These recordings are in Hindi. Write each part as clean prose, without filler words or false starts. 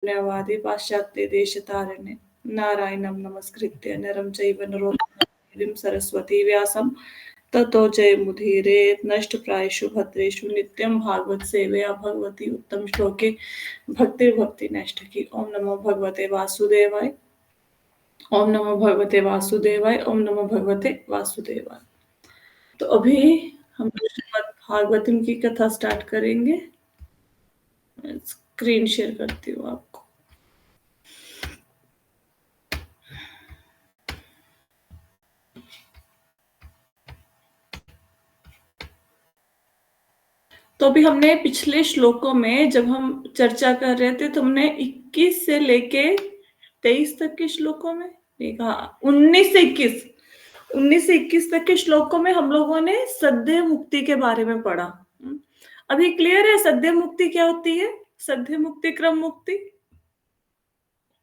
पुण्यवादी पाश्चात्य देशतारिणे नारायणं नमस्कृत्य नरं चैव नरोत्तमं सरस्वती व्यासं ततो जयमुदीरयेत् नष्टप्रायेषु भद्रेषु नित्यं भागवत सेवया भगवती उत्तम श्लोके भक्तिर्भक्ति नष्टकी। ओम नमो भगवते वासुदेवाय। ओम नमो भगवते वासुदेवाय। ओम नमो भगवते वासुदेवाय। तो अभी हम श्रीमद् भागवतम की कथा स्टार्ट करेंगे। स्क्रीन शेयर करती हूँ आपको। तो अभी हमने पिछले श्लोकों में जब हम चर्चा कर रहे थे तो हमने 21 से लेके 23 तक के श्लोकों में देखा, 19 से 21 तक के श्लोकों में हम लोगों ने सद्य मुक्ति के बारे में पढ़ा। अभी क्लियर है सद्य मुक्ति क्या होती है? सद्य मुक्ति, क्रम मुक्ति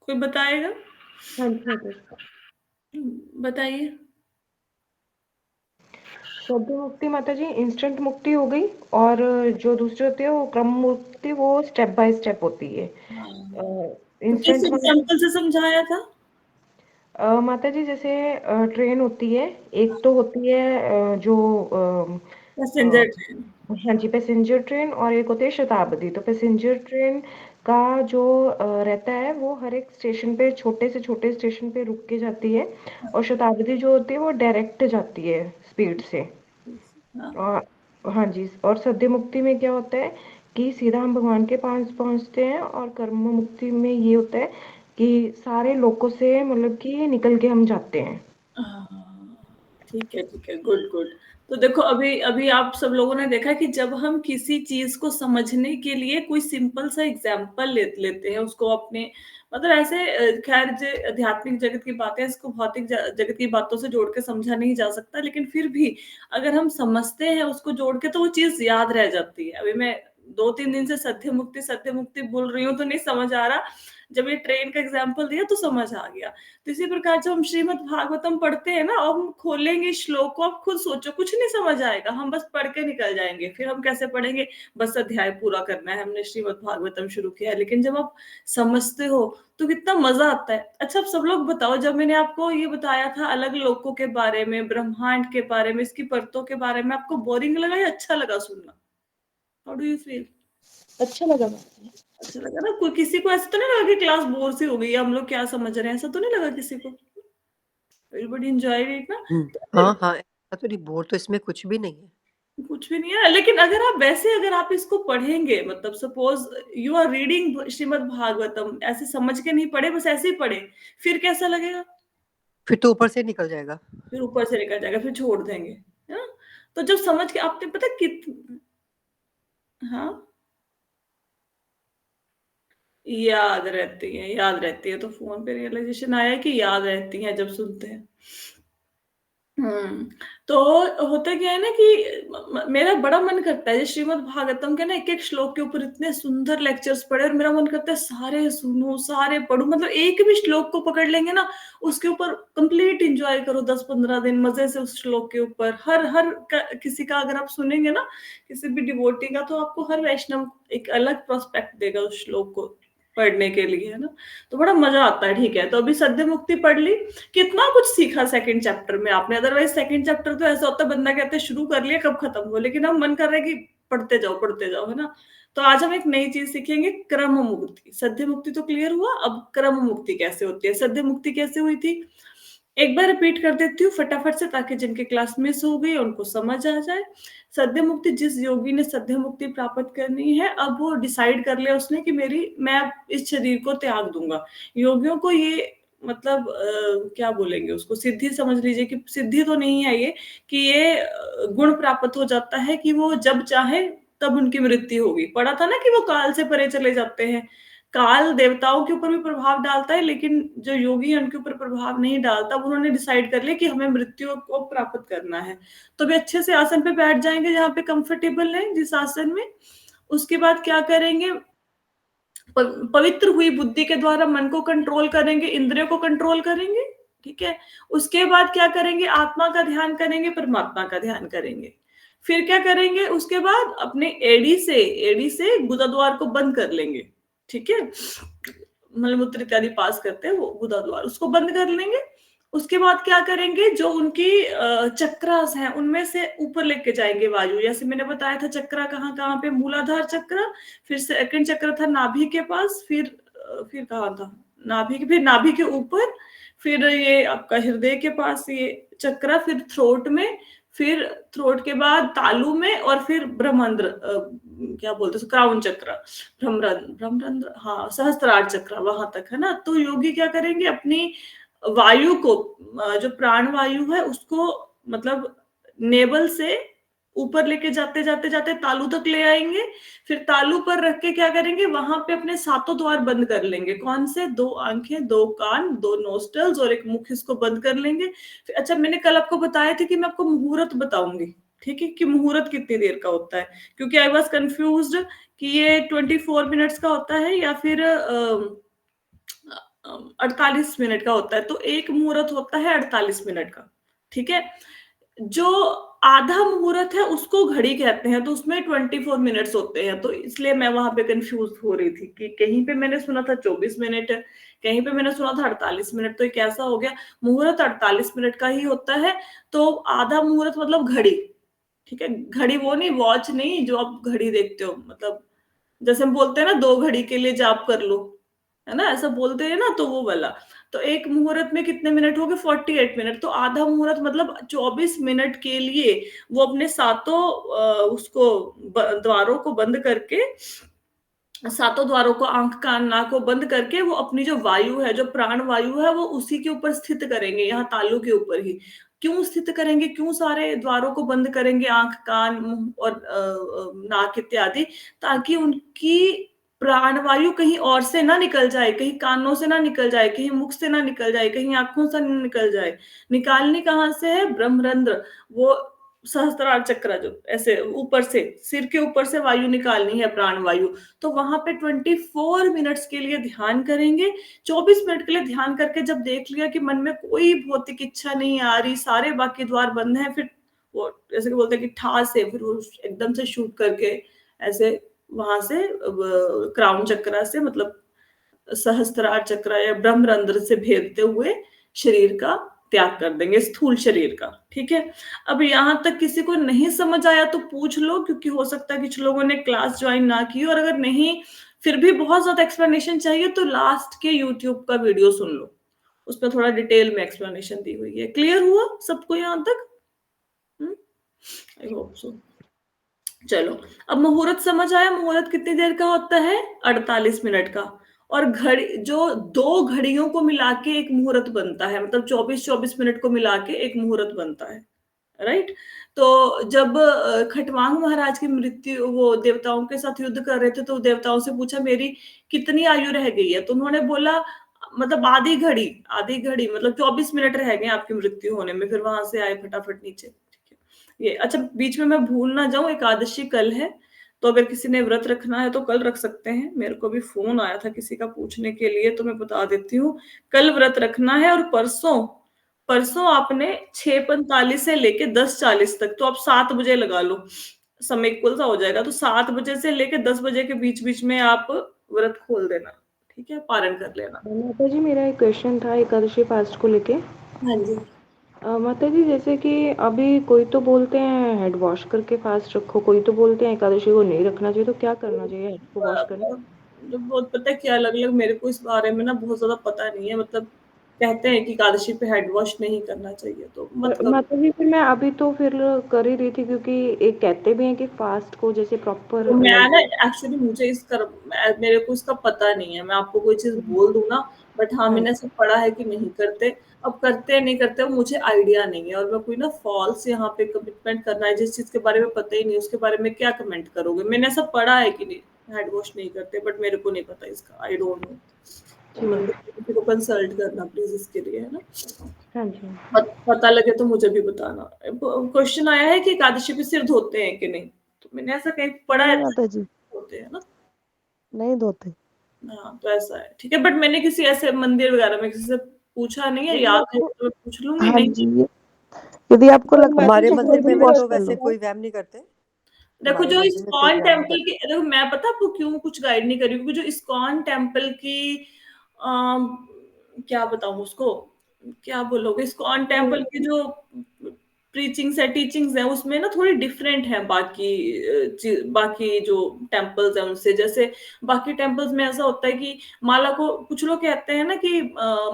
कोई बताएगा? बताइए। सद्य मुक्ति माता जी इंस्टेंट मुक्ति हो गई, और जो दूसरी होती है वो क्रम मुक्ति, वो स्टेप बाय स्टेप होती है। तो किस एग्जांपल से समझाया था? माता जी जैसे ट्रेन होती है, एक तो होती है जो पैसेंजर ट्रेन। हाँ जी, पैसेंजर ट्रेन, और एक होती है शताब्दी। तो पैसेंजर ट्रेन का जो रहता है वो हर एक स्टेशन पे, छोटे से छोटे स्टेशन पे रुक के जाती है, और शताब्दी जो होती है वो डायरेक्ट जाती है स्पीड से। और हाँ जी, और सद्य मुक्ति में क्या होता है कि सीधा हम भगवान के पास पहुंचते हैं, और कर्म मुक्ति में ये होता है कि सारे लोगों से मतलब कि निकल के हम जाते हैं। ठीक है, गुड गुड। तो देखो अभी अभी आप सब लोगों ने देखा कि जब हम किसी चीज को समझने के लिए कोई सिंपल सा एग्जाम्पल लेते हैं, उसको अपने मतलब ऐसे खैर जो आध्यात्मिक जगत की बातें इसको भौतिक जगत की बातों से जोड़ के समझा नहीं जा सकता, लेकिन फिर भी अगर हम समझते हैं उसको जोड़ के तो वो चीज याद रह जाती है। अभी मैं 2-3 दिन से सत्य मुक्ति बोल रही हूँ तो नहीं समझ आ रहा, जब ये ट्रेन का एग्जाम्पल दिया तो समझ आ गया। तो इसी प्रकार जब हम श्रीमद् भागवतम पढ़ते हैं ना, और हम खोलेंगे श्लोक को, आप खुद सोचो कुछ नहीं समझ आएगा, हम बस पढ़ के निकल जाएंगे। फिर हम कैसे पढ़ेंगे? बस अध्याय पूरा करना है, हमने श्रीमद् भागवतम शुरू किया है। लेकिन जब आप समझते हो तो कितना मजा आता है। अच्छा आप सब लोग बताओ, जब मैंने आपको ये बताया था अलग लोकों के बारे में, ब्रह्मांड के बारे में, इसकी परतों के बारे में, आपको बोरिंग लगा या अच्छा लगा सुनना? How do you feel? अच्छा लगा। अच्छा लगा ना? कोई किसी को ऐसा तो नहीं लगा कि क्लास बोर सी हो गई, हम लोग क्या समझ रहे हैं, ऐसा तो नहीं लगा किसी को? एवरीबॉडी एंजॉयड इट ना? हाँ, ऐसा तो नहीं, बोर तो इसमें कुछ भी नहीं है। कुछ भी नहीं है, लेकिन अगर आप वैसे अगर आप इसको पढ़ेंगे, मतलब suppose you are reading Shrimad Bhagavatam, ऐसे समझ के नहीं पढ़े, बस ऐसे ही पढ़े, फिर कैसा लगेगा? फिर तो ऊपर से निकल जाएगा। फिर ऊपर से निकल जाएगा, फिर छोड़ देंगे, है ना? तो जब समझ के आपने पता हाँ याद रहती है। तो फोन पे रियलाइजेशन आया कि याद रहती है जब सुनते हैं। तो होता क्या है ना कि मेरा बड़ा मन करता है श्रीमद् भागवतम के ना एक एक श्लोक के ऊपर इतने सुंदर लेक्चर्स पढ़े, और मेरा मन करता है सारे सुनूं, सारे पढ़ूं, मतलब एक भी श्लोक को पकड़ लेंगे ना, उसके ऊपर कंप्लीट एंजॉय करो 10-15 दिन मजे से उस श्लोक के ऊपर। हर किसी का अगर आप सुनेंगे ना, किसी भी डिवोटी का, तो आपको हर वैष्णव एक अलग प्रोस्पेक्ट देगा उस श्लोक को पढ़ने के लिए, है ना? तो बड़ा मजा आता है। ठीक है, तो अभी सद्य मुक्ति पढ़ ली, कितना कुछ सीखा सेकंड चैप्टर में आपने। अदरवाइज सेकंड चैप्टर तो ऐसा होता है बंदा कहते हैं शुरू कर लिया कब खत्म हो, लेकिन अब मन कर रहा है कि पढ़ते जाओ, है ना? तो आज हम एक नई चीज सीखेंगे, क्रम मुक्ति। सद्य मुक्ति तो क्लियर हुआ, अब क्रम मुक्ति कैसे होती है, सद्य मुक्ति कैसे हुई थी, एक बार रिपीट कर देती हूँ फटाफट से, ताकि जिनके क्लास मिस हो गई उनको समझ आ जाए। सद्य मुक्ति, जिस योगी ने सद्य मुक्ति प्राप्त करनी है, अब वो डिसाइड कर लिया उसने कि मैं इस शरीर को त्याग दूंगा। योगियों को ये मतलब क्या बोलेंगे उसको, सिद्धि समझ लीजिए, कि सिद्धि तो नहीं है ये, कि ये गुण प्राप्त हो जाता है कि वो जब चाहे तब उनकी मृत्यु होगी। पढ़ा था ना कि वो काल से परे चले जाते हैं। काल देवताओं के ऊपर भी प्रभाव डालता है, लेकिन जो योगी है उनके ऊपर प्रभाव नहीं डालता। उन्होंने डिसाइड कर लिया कि हमें मृत्यु को प्राप्त करना है, तो वे अच्छे से आसन पे बैठ जाएंगे जहां पे कंफर्टेबल है, जिस आसन में। उसके बाद क्या करेंगे, पवित्र हुई बुद्धि के द्वारा मन को कंट्रोल करेंगे, इंद्रियों को कंट्रोल करेंगे। ठीक है, उसके बाद क्या करेंगे, आत्मा का ध्यान करेंगे, परमात्मा का ध्यान करेंगे। फिर क्या करेंगे, उसके बाद अपने एड़ी से गुदा द्वार को बंद कर लेंगे। ठीक है, मलमूत्र इत्यादि पास करते हैं, वो गुदा द्वार, उसको बंद कर लेंगे। उसके बाद क्या करेंगे, जो उनकी चक्रास हैं उनमें से ऊपर लेके जाएंगे वायु। जैसे मैंने बताया था चक्रा कहाँ कहाँ पे, मूलाधार चक्र, फिर सेकंड चक्र था नाभि के पास, फिर कहाँ था, फिर नाभि के ऊपर, फिर ये आपका हृदय के पास ये चक्र, फिर थ्रोट में, फिर थ्रोट के बाद तालू में, और फिर ब्रह्मांत्र क्या बोलते हैं, क्राउन चक्र, ब्रह्मरंध्र, हाँ, सहस्त्रार चक्र, वहां तक है ना। तो योगी क्या करेंगे, अपनी वायु को, जो प्राण वायु है उसको, मतलब नेबल से ऊपर लेके जाते जाते जाते तालू तक ले आएंगे। फिर तालू पर रख के क्या करेंगे, वहां पे अपने सातों द्वार बंद कर लेंगे। कौन से, 2 आंखें, 2 कान, 2 नोस्ट्रल्स और एक मुख, इसको बंद कर लेंगे। फिर अच्छा, मैंने कल आपको बताया था कि मैं आपको मुहूर्त बताऊंगी, ठीक है, कि मुहूर्त कितनी देर का होता है, क्योंकि आई वॉज कंफ्यूज्ड कि ये 24 मिनट्स का होता है या फिर 48 मिनट का होता है। तो एक मुहूर्त होता है 48 मिनट का, ठीक है। जो आधा मुहूर्त है उसको घड़ी कहते हैं, तो उसमें 24 मिनट्स होते हैं। तो इसलिए मैं वहां पे कंफ्यूज हो रही थी कि कहीं पे मैंने सुना था 24 मिनट, कहीं पे मैंने सुना था 48 मिनट। तो ये कैसा हो गया, मुहूर्त 48 मिनट का ही होता है। तो आधा मुहूर्त मतलब घड़ी, ठीक है, घड़ी वो नहीं, वॉच नहीं जो आप घड़ी देखते हो, मतलब जैसे हम बोलते हैं ना 2 घड़ी के लिए जाप कर लो, है ना, ऐसा बोलते हैं ना, तो वो वाला। तो एक मुहूर्त में कितने मिनट हो गए, 48 मिनट। तो आधा मुहूर्त मतलब 24 मिनट के लिए वो अपने सातों उसको द्वारों को बंद करके, सातों द्वारों को, आंख कान नाक को बंद करके, वो अपनी जो वायु है, जो प्राण वायु है, वो उसी के ऊपर स्थित करेंगे, यहाँ तालू के ऊपर ही। क्यों स्थित करेंगे, क्यों सारे द्वारों को बंद करेंगे, आंख कान मुंह और नाक इत्यादि, ताकि उनकी प्राण वायु कहीं और से ना निकल जाए, कहीं कानों से ना निकल जाए, कहीं मुख से ना निकल जाए, कहीं आंखों से ना निकल जाए। निकालनी कहाँ से है, ब्रह्मरंध्र, वो सहस्त्रार चक्र, जो ऐसे ऊपर से, सिर के ऊपर से वायु निकालनी है, प्राण वायु। तो वहां पे 24 मिनट्स के लिए ध्यान करेंगे। 24 मिनट के लिए ध्यान करके जब देख लिया कि मन में कोई भौतिक इच्छा नहीं आ रही, सारे बाकी द्वार बंद हैं, फिर वो जैसे कि बोलते हैं कि ठास है, फिर वो एकदम से शूट करके ऐसे वहां से क्राउन चक्र से, मतलब सहस्त्रार चक्र या ब्रह्मरंध्र से भेदते हुए शरीर का त्याग कर देंगे, स्थूल शरीर का, ठीक है। अब यहां तक किसी को नहीं समझ आया तो पूछ लो, क्योंकि हो सकता है कुछ लोगों ने क्लास ज्वाइन ना की, और अगर नहीं, फिर भी बहुत ज्यादा एक्सप्लेनेशन चाहिए तो लास्ट के यूट्यूब का वीडियो सुन लो, उसमें थोड़ा डिटेल में एक्सप्लेनेशन दी हुई है। क्लियर हुआ सबको यहां तक? I hope so. चलो, अब मुहूर्त समझ आया, मुहूर्त कितनी देर का होता है, 48 मिनट का। और घड़ी, जो 2 घड़ियों को मिला के एक मुहूर्त बनता है, मतलब 24-24 मिनट को मिला के एक मुहूर्त बनता है, राइट। तो जब खटवांग महाराज की मृत्यु, वो देवताओं के साथ युद्ध कर रहे थे, तो देवताओं से पूछा मेरी कितनी आयु रह गई है, तो उन्होंने बोला मतलब आधी घड़ी, आधी घड़ी मतलब 24 मिनट रह गए आपकी मृत्यु होने में। फिर वहां से आए फटाफट नीचे, ठीक है। ये अच्छा, बीच में मैं भूल ना जाऊं, एकादशी कल है, तो अगर किसी ने व्रत रखना है तो कल रख सकते हैं। मेरे को भी फोन आया था किसी का पूछने के लिए, तो मैं बता देती हूँ, कल व्रत रखना है। और परसों, परसों आपने 6:45 से लेके 10:40 तक, तो आप 7 बजे लगा लो, समय इक्वल सा हो जाएगा। तो 7 बजे से लेके 10 बजे के बीच बीच में आप व्रत खोल देना, ठीक है, पारण कर लेना। माता जी, मेरा एक क्वेश्चन था एकादशी फास्ट को लेके। हाँ जी। माता जी, जैसे कि अभी कोई तो बोलते हैं हेड वॉश करके फास्ट रखो, कोई तो बोलते हैं एकादशी को नहीं रखना चाहिए, तो क्या करना चाहिए हेड को वॉश करके? जो बहुत पता है क्या, अलग अलग, मेरे को इस बारे में ना बहुत ज्यादा पता नहीं है। मतलब कहते हैं कि एकादशी पे हेड वॉश नहीं करना चाहिए, तो मत करो। माता जी, फिर मैं अभी तो फिर कर ही रही थी, क्योंकि एक कहते भी हैं कि फास्ट को जैसे प्रॉपर तो मैं लाइक। ना एक्चुअली मुझे मेरे को इसका पता नहीं है, मैं आपको कोई चीज बोल दूं ना, बट हाँ, हाँ मैंने ऐसा पढ़ा है कि नहीं करते। अब करते हैं नहीं करते, मुझे आइडिया नहीं है। और मैं कोई ना फॉल्स यहाँ पे कमिटमेंट करना है, जिस चीज के बारे में पता ही नहीं, उसके बारे में क्या कमेंट करोगे। मैंने ऐसा पढ़ा है कि नहीं, हेड वॉश नहीं करते, बट मेरे को नहीं पता इसका, आई डोंट नो। तो जी। मतलब किसी को कंसल्ट करना प्लीज इसके लिए, है ना। हाँ जी। पता लगे तो मुझे भी बताना। क्वेश्चन आया है कि एकादशी पे सिर धोते हैं कि नहीं, तो मैंने ऐसा कहीं पढ़ा है, नहीं माता जी, होते हैं ना। नहीं धोते। हाँ, तो ऐसा है, ठीक है। बट मैंने किसी ऐसे मंदिर वगैरह में किसी से पूछा नहीं है, यदि याद है आपको, तो मैं पूछ लूंगी, हाँ नहीं। जी, यदि आपको पर लगता है माता हमारे कि जी, मंदिर शुगर में भी भी वॉश तो कर वैसे लो। कोई वहम नहीं करते। देखो, हमारे जो मंदिर में कोई इस्कॉन वहम नहीं टेम्पल करते। की, देखो मैं पता आपको क्यों कुछ गाइड नहीं कर रही हूँ, क्योंकि जो इस्कॉन टेम्पल की क्या बताऊं उसको, क्या बोलोगे इसको, ऑन टेम्पल की जो प्रीचिंग्स है, टीचिंग्स है, उसमें ना थोड़ी डिफरेंट है बाकी बाकी जो टेम्पल्स है उनसे। जैसे बाकी टेम्पल्स में ऐसा होता है कि माला को, कुछ लोग कहते हैं ना कि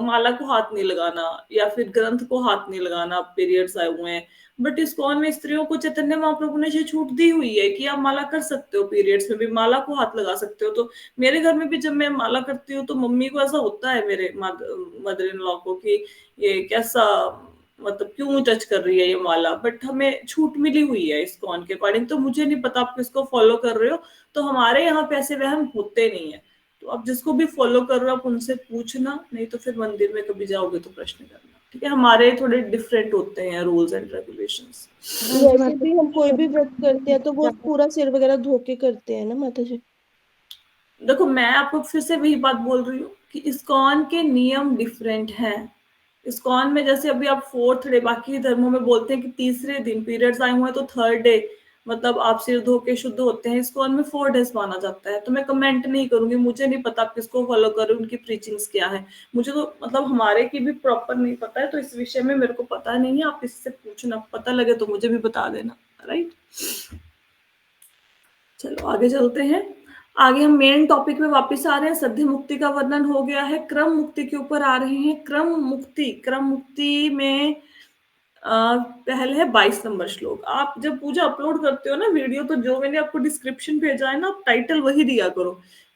माला को हाथ नहीं लगाना या फिर ग्रंथ को हाथ नहीं लगाना, पीरियड्स आए हुए हैं। बट इस्कॉन में स्त्रियों को चैतन्य महाप्रभु ने ये छूट दी हुई है कि आप माला कर सकते हो, पीरियड्स में भी माला को हाथ लगा सकते हो। तो मेरे घर में भी जब मैं माला करती हूँ तो मम्मी को ऐसा होता है, मेरे मदर इन लॉ को, कि ये कैसा, मतलब क्यों टच कर रही है ये माला। बट हमें छूट मिली हुई है इस्कॉन के अकॉर्डिंग। तो मुझे नहीं पता आप किसको फॉलो कर रहे हो, तो हमारे यहाँ पे ऐसे वहम होते नहीं है। तो आप जिसको भी फॉलो कर रहे हो आप उनसे पूछना, नहीं तो फिर मंदिर में कभी जाओगे तो प्रश्न करना, ठीक है। हमारे थोड़े डिफरेंट होते हैं रूल्स एंड रेगुलेशंस। हाँ जी वैसे माता भी हम कोई भी व्रत करते हैं तो वो पूरा सिर वगैरह धो के करते हैं ना माता जी। देखो मैं आपको फिर से वही बात बोल रही हूँ कि इस्कॉन के नियम डिफरेंट हैं। इस्कॉन में जैसे अभी आप फोर्थ डे, बाकी धर्मों में बोलते हैं कि तीसरे दिन पीरियड्स आए हुए हैं तो थर्ड डे मतलब आप सिर धो के शुद्ध होते हैं। इस्कॉन में 4 डेज माना जाता है। तो मैं कमेंट नहीं करूंगी, मुझे नहीं पता आप किसको फॉलो कर रहे हो, उनकी प्रीचिंग्स क्या है। मुझे तो मतलब हमारे की भी प्रॉपर नहीं पता है, तो इस विषय में मेरे को पता नहीं है। आप इससे पूछना, पता लगे तो मुझे भी बता देना, राइट। चलो आगे चलते हैं। आगे हम मेन टॉपिक में वापस आ रहे हैं। सद्य मुक्ति का वर्णन हो गया है, क्रम मुक्ति के ऊपर आ रहे हैं। क्रम मुक्ति में पहले है 22 नंबर श्लोक। आप जब पूजा अपलोड करते हो ना वीडियो, तो जो मैंने आपको डिस्क्रिप्शन भेजा है ना, आप टाइटल वही दिया करो,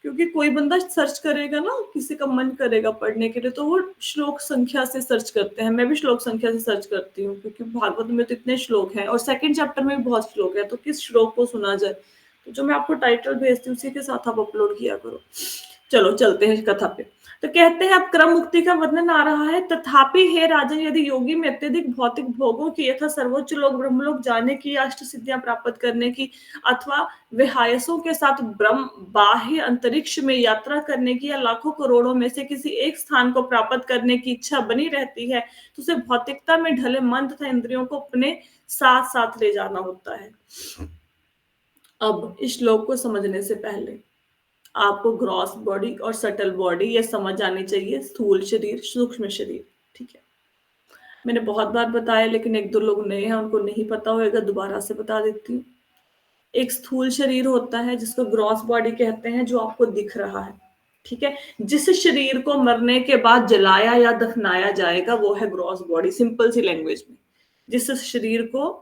क्योंकि कोई बंदा सर्च करेगा ना, किसी का मन करेगा पढ़ने के लिए, तो वो श्लोक संख्या से सर्च करते हैं। मैं भी श्लोक संख्या से सर्च करती हूँ, क्योंकि भागवत में तो इतने श्लोक हैं और सेकंड चैप्टर में भी बहुत श्लोक है, तो किस श्लोक को सुना जाए। तो जो मैं आपको टाइटल भेजती हूँ उसी के साथ आप अपलोड किया करो। चलो चलते हैं कथा पे। तो कहते हैं अब क्रम मुक्ति का वर्णन आ रहा है। तथापि हे राजन, यदि योगी में अत्यधिक भौतिक भोगों की यथा सर्वोच्च लोक ब्रह्मलोक जाने की, अष्ट सिद्धियां प्राप्त करने की, अथवा विहायसों के साथ ब्रह्म बाह्य अंतरिक्ष में यात्रा करने की, या लाखों करोड़ों में से किसी एक स्थान को प्राप्त करने की इच्छा बनी रहती है, तो उसे भौतिकता में ढले मन तथा इंद्रियों को अपने साथ साथ ले जाना होता है। अब इस श्लोक को समझने से पहले आपको ग्रॉस बॉडी और सटल बॉडी ये समझ आनी चाहिए। स्थूल शरीर, सूक्ष्म शरीर, ठीक है। मैंने बहुत बार बताया, लेकिन एक दो लोग नए हैं, उनको नहीं पता होगा, दोबारा से बता देती हूँ। एक स्थूल शरीर होता है जिसको ग्रॉस बॉडी कहते हैं, जो आपको दिख रहा है, ठीक है। जिस शरीर को मरने के बाद जलाया या दफनाया जाएगा वो है ग्रॉस बॉडी। सिंपल सी लैंग्वेज में, जिस शरीर को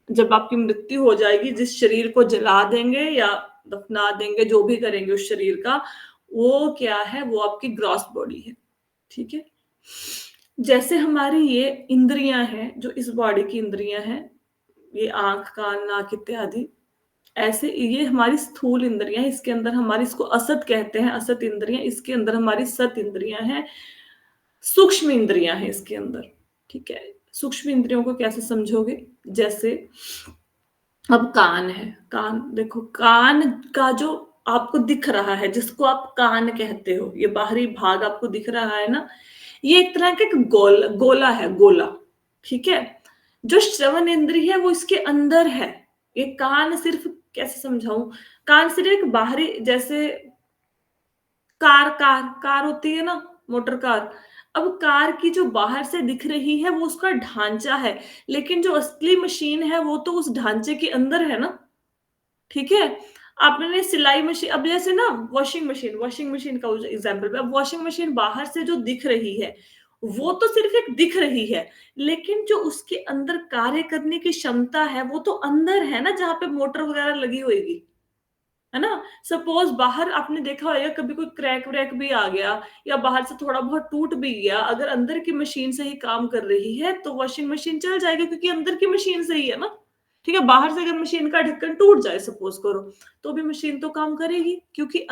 जब आपकी मृत्यु हो जाएगी, जिस शरीर को जला देंगे या दफना देंगे, जो भी करेंगे उस शरीर का, वो क्या है, वो आपकी ग्रॉस बॉडी है, ठीक है। जैसे हमारी ये इंद्रियां हैं, जो इस बॉडी की इंद्रियां हैं, ये आंख, कान, नाक इत्यादि, ऐसे ये हमारी स्थूल इंद्रियां, इसके अंदर हमारी, इसको असत कहते हैं, असत इंद्रियां, इसके अंदर हमारी सत इंद्रियां हैं, सूक्ष्म इंद्रियां हैं इसके अंदर, ठीक है। सूक्ष्म इंद्रियों को कैसे समझोगे, जैसे अब कान है, कान देखो, कान का जो आपको दिख रहा है, जिसको आप कान कहते हो, ये बाहरी भाग आपको दिख रहा है ना, ये एक तरह का गोला है, गोला, ठीक है। जो श्रवण इंद्रिय है वो इसके अंदर है। ये कान सिर्फ, कैसे समझाऊं, कान सिर्फ एक बाहरी, जैसे कार होती है ना, मोटर कार। अब कार की जो बाहर से दिख रही है वो उसका ढांचा है, लेकिन जो असली मशीन है वो तो उस ढांचे के अंदर है ना, ठीक है। आपने सिलाई मशीन, अब जैसे ना वॉशिंग मशीन का एग्जांपल पे, अब वॉशिंग मशीन बाहर से जो दिख रही है वो तो सिर्फ एक दिख रही है, लेकिन जो उसके अंदर कार्य करने की क्षमता है वो तो अंदर है ना, जहां पे मोटर वगैरह लगी होगी, है ना। सपोज बाहर आपने देखा होगा कभी कोई क्रैक व्रैक भी आ गया, या बाहर से थोड़ा बहुत टूट भी गया, अगर अंदर की मशीन से ही काम कर रही है तो वॉशिंग मशीन चल जाएगी, क्योंकि अंदर की मशीन सही है ना, ठीक है। बाहर से अगर मशीन का ढक्कन टूट जाए सपोज करो, तो भी मशीन तो काम करेगी, क्योंकि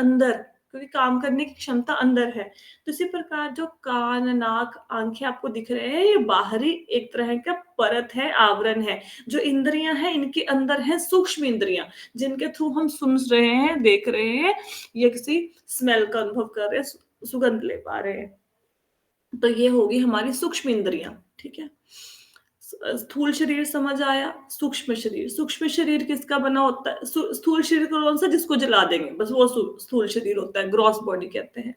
काम करने की क्षमता अंदर है। तो इसी प्रकार जो कान, नाक, आंखें आपको दिख रहे हैं, ये बाहरी एक तरह का परत है, आवरण है। जो इंद्रियां हैं इनके अंदर है सूक्ष्म इंद्रियां, जिनके थ्रू हम सुन रहे हैं, देख रहे हैं, या किसी स्मेल का अनुभव कर रहे हैं, सुगंध ले पा रहे हैं। तो ये होगी हमारी सूक्ष्म इंद्रियां, ठीक है। स्थूल शरीर समझ आया। सूक्ष्म शरीर किसका बना होता है, स्थूल शरीर कौन सा, जिसको जला देंगे, बस वो स्थूल शरीर होता है, ग्रॉस बॉडी कहते हैं।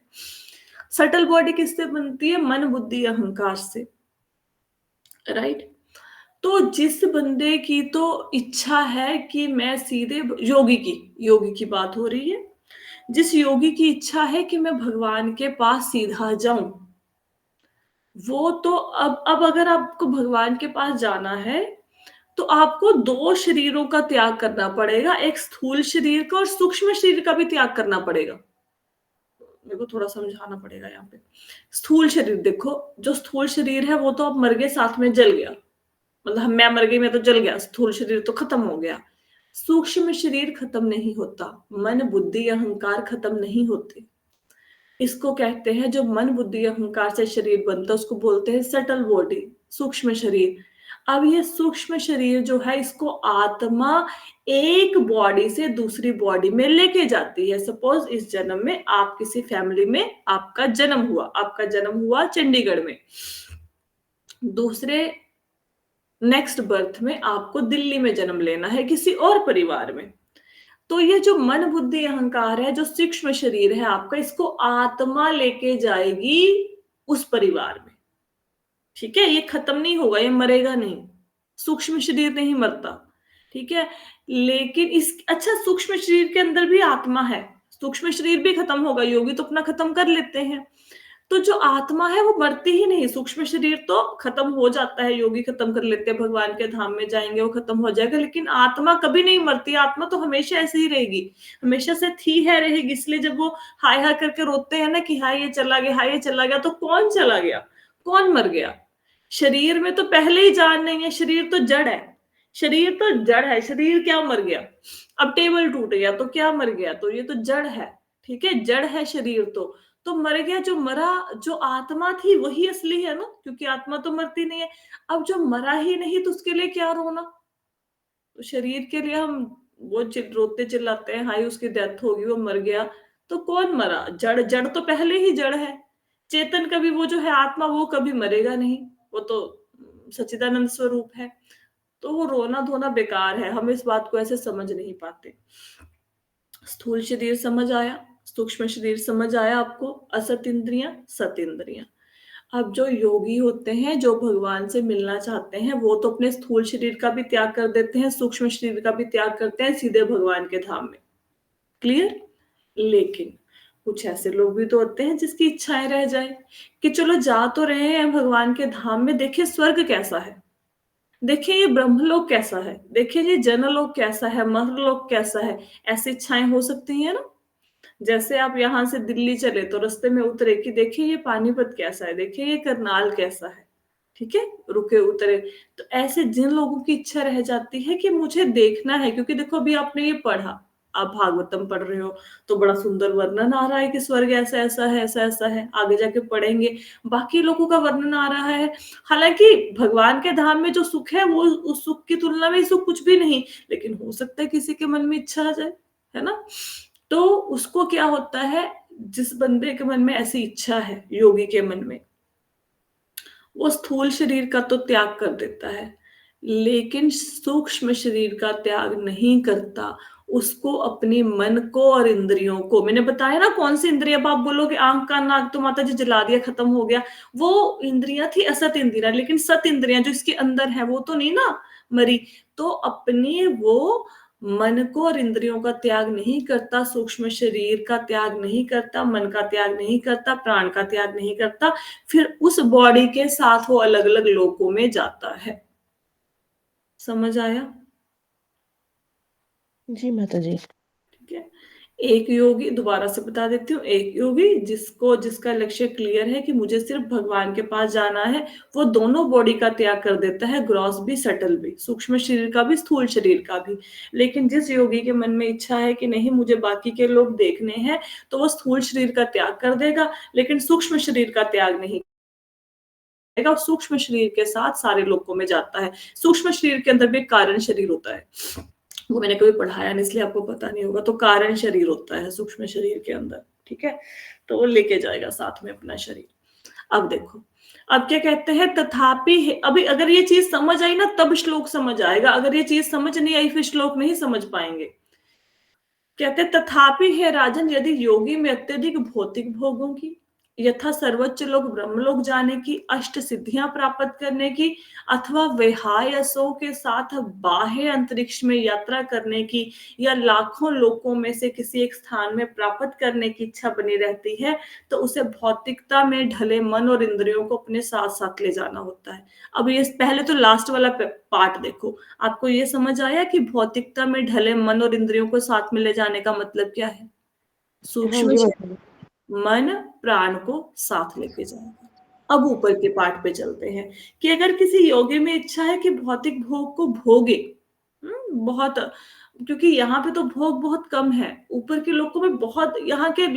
सटल बॉडी किससे बनती है? मन, बुद्धि, अहंकार से, राइट। तो जिस बंदे की तो इच्छा है कि मैं सीधे योगी की बात हो रही है, जिस योगी की इच्छा है कि मैं भगवान के पास सीधा जाऊं, वो तो अब अगर आपको भगवान के पास जाना है तो आपको दो शरीरों का त्याग करना पड़ेगा, एक स्थूल शरीर का और सूक्ष्म शरीर का भी त्याग करना पड़ेगा। मेरे को थोड़ा समझाना पड़ेगा यहाँ पे। स्थूल शरीर देखो, जो स्थूल शरीर है वो तो अब मर गए, साथ में जल गया, मतलब मैं मर गई, मैं तो जल गया, स्थूल शरीर तो खत्म हो गया। सूक्ष्म शरीर खत्म नहीं होता, मन, बुद्धि, अहंकार खत्म नहीं होते। इसको कहते हैं, जो मन, बुद्धि, अहंकार से शरीर बनता है उसको बोलते हैं सटल बॉडी, सूक्ष्म शरीर। अब ये सूक्ष्म शरीर जो है, इसको आत्मा एक बॉडी से दूसरी बॉडी में लेके जाती है। सपोज इस जन्म में आप किसी फैमिली में आपका जन्म हुआ चंडीगढ़ में, दूसरे नेक्स्ट बर्थ में आपको दिल्ली में जन्म लेना है किसी और परिवार में। तो ये जो मन, बुद्धि, अहंकार है, जो सूक्ष्म शरीर है आपका, इसको आत्मा लेके जाएगी उस परिवार में, ठीक है। ये खत्म नहीं होगा, ये मरेगा नहीं, सूक्ष्म शरीर नहीं मरता, ठीक है। लेकिन इस अच्छा, सूक्ष्म शरीर के अंदर भी आत्मा है, सूक्ष्म शरीर भी खत्म होगा, योगी तो अपना खत्म कर लेते हैं। तो जो आत्मा है वो मरती ही नहीं, सूक्ष्म शरीर तो खत्म हो जाता है, योगी खत्म कर लेते हैं, भगवान के धाम में जाएंगे वो खत्म हो जाएगा, लेकिन आत्मा कभी नहीं मरती। आत्मा तो हमेशा ऐसे ही रहेगी, हमेशा से थी है, रहेगी। इसलिए जब वो हाय हाय करके रोते हैं ना कि हाय ये चला गया, हाय ये चला गया, तो कौन चला गया, कौन मर गया? शरीर में तो पहले ही जान नहीं है, शरीर तो जड़ है, शरीर तो जड़ है। शरीर क्या मर गया? अब टेबल टूट गया तो क्या मर गया? तो ये तो जड़ है, ठीक है, जड़ है शरीर तो मर गया। जो मरा, जो आत्मा थी वही असली है ना, क्योंकि आत्मा तो मरती नहीं है। अब जो मरा ही नहीं तो उसके लिए क्या रोना? तो शरीर के लिए हम वो रोते चिल्लाते हैं, हाय उसकी डेथ होगी, वो मर गया, तो कौन मरा? जड़, जड़ तो पहले ही जड़ है। चेतन कभी, वो जो है आत्मा, वो कभी मरेगा नहीं, वो तो सच्चिदानंद स्वरूप है। तो वो रोना धोना बेकार है, हम इस बात को ऐसे समझ नहीं पाते। स्थूल शरीर समझ आया, सूक्ष्म शरीर समझ आया आपको, असत इंद्रियां, सत इंद्रियां। अब जो योगी होते हैं, जो भगवान से मिलना चाहते हैं, वो तो अपने स्थूल शरीर का भी त्याग कर देते हैं, सूक्ष्म शरीर का भी त्याग करते हैं, सीधे भगवान के धाम में। क्लियर? लेकिन कुछ ऐसे लोग भी तो होते हैं जिसकी इच्छाएं रह जाए कि चलो जा तो रहे हैं भगवान के धाम में, देखिए स्वर्ग कैसा है, देखिए ये ब्रह्मलोक कैसा है, देखिए ये जनलोक कैसा है, महलोक कैसा है। ऐसी इच्छाएं हो सकती है ना। जैसे आप यहाँ से दिल्ली चले तो रास्ते में उतरे कि देखिए ये पानीपत कैसा है, देखिए ये करनाल कैसा है, ठीक है, रुके उतरे। तो ऐसे जिन लोगों की इच्छा रह जाती है कि मुझे देखना है, क्योंकि देखो अभी आपने ये पढ़ा, आप भागवतम पढ़ रहे हो तो बड़ा सुंदर वर्णन आ रहा है कि स्वर्ग ऐसा ऐसा है, ऐसा ऐसा है, आगे जाके पढ़ेंगे बाकी लोगों का वर्णन आ रहा है। हालांकि भगवान के धाम में जो सुख है वो उस सुख की तुलना में सुख कुछ भी नहीं, लेकिन हो सकता है किसी के मन में इच्छा आ जाए, है ना। तो उसको क्या होता है, जिस बंदे के मन में ऐसी इच्छा है, योगी के मन में, वो स्थूल शरीर का तो त्याग कर देता है, लेकिन सूक्ष्म शरीर का त्याग नहीं करता। उसको अपनी मन को और इंद्रियों को, मैंने बताया ना कौन सी इंद्रियां, आप बोलोगे आंख कान नाक तो माता जी जला दिया, खत्म हो गया, वो इंद्रियां थी असत इंद्रियां, लेकिन सत इंद्रियां जो इसके अंदर है वो तो नहीं ना मरी। तो अपनी वो मन को और इंद्रियों का त्याग नहीं करता, सूक्ष्म शरीर का त्याग नहीं करता, मन का त्याग नहीं करता, प्राण का त्याग नहीं करता, फिर उस बॉडी के साथ वो अलग अलग लोकों में जाता है। समझ आया? जी माता जी। ठीक है। एक योगी, दोबारा से बता देती हूँ, एक योगी जिसका लक्ष्य क्लियर है कि मुझे सिर्फ भगवान के पास जाना है, वो दोनों बॉडी का त्याग कर देता है, ग्रॉस भी सटल भी, सूक्ष्म शरीर का भी स्थूल शरीर का भी। लेकिन जिस योगी के मन में इच्छा है कि नहीं मुझे बाकी के लोग देखने हैं, तो वो स्थूल शरीर का त्याग कर देगा, लेकिन सूक्ष्म शरीर का त्याग नहीं करेगा। सूक्ष्म शरीर के साथ सारे लोकों में जाता है। सूक्ष्म शरीर के अंदर भी कारण शरीर होता है, वो मैंने कभी पढ़ाया नहीं इसलिए आपको पता नहीं होगा। तो कारण शरीर होता है सूक्ष्म शरीर के अंदर, ठीक है। तो वो लेके जाएगा साथ में अपना शरीर। अब देखो, अब क्या कहते हैं, तथापि, अभी अगर ये चीज समझ आई ना तब श्लोक समझ आएगा, अगर ये चीज समझ नहीं आई फिर श्लोक नहीं समझ पाएंगे। कहते हैं तथापि हे राजन, यदि योगी में अत्यधिक भौतिक भोगों की, यथा सर्वोच्च लोक ब्रह्मलोक जाने की, अष्ट सिद्धियां प्राप्त करने की, अथवा विहायसों के साथ बाह्य अंतरिक्ष में यात्रा करने की, या लाखों लोकों में से किसी एक स्थान में प्राप्त करने की इच्छा बनी रहती है, तो उसे भौतिकता में ढले मन और इंद्रियों को अपने साथ साथ ले जाना होता है। अब ये पहले तो लास्ट वाला पार्ट देखो, आपको ये समझ आया कि भौतिकता में ढले मन और इंद्रियों को साथ में ले जाने का मतलब क्या है? हाँ सूक्ष्म जी मतलब मन प्राण को साथ लेके जाएगा। अब ऊपर के पार्ट पे चलते हैं कि अगर किसी योगी में इच्छा है कि भौतिक भोग को भोगे, बहुत, क्योंकि यहाँ पे तो भोग बहुत कम है, ऊपर के लोगों में बहुत, यहाँ के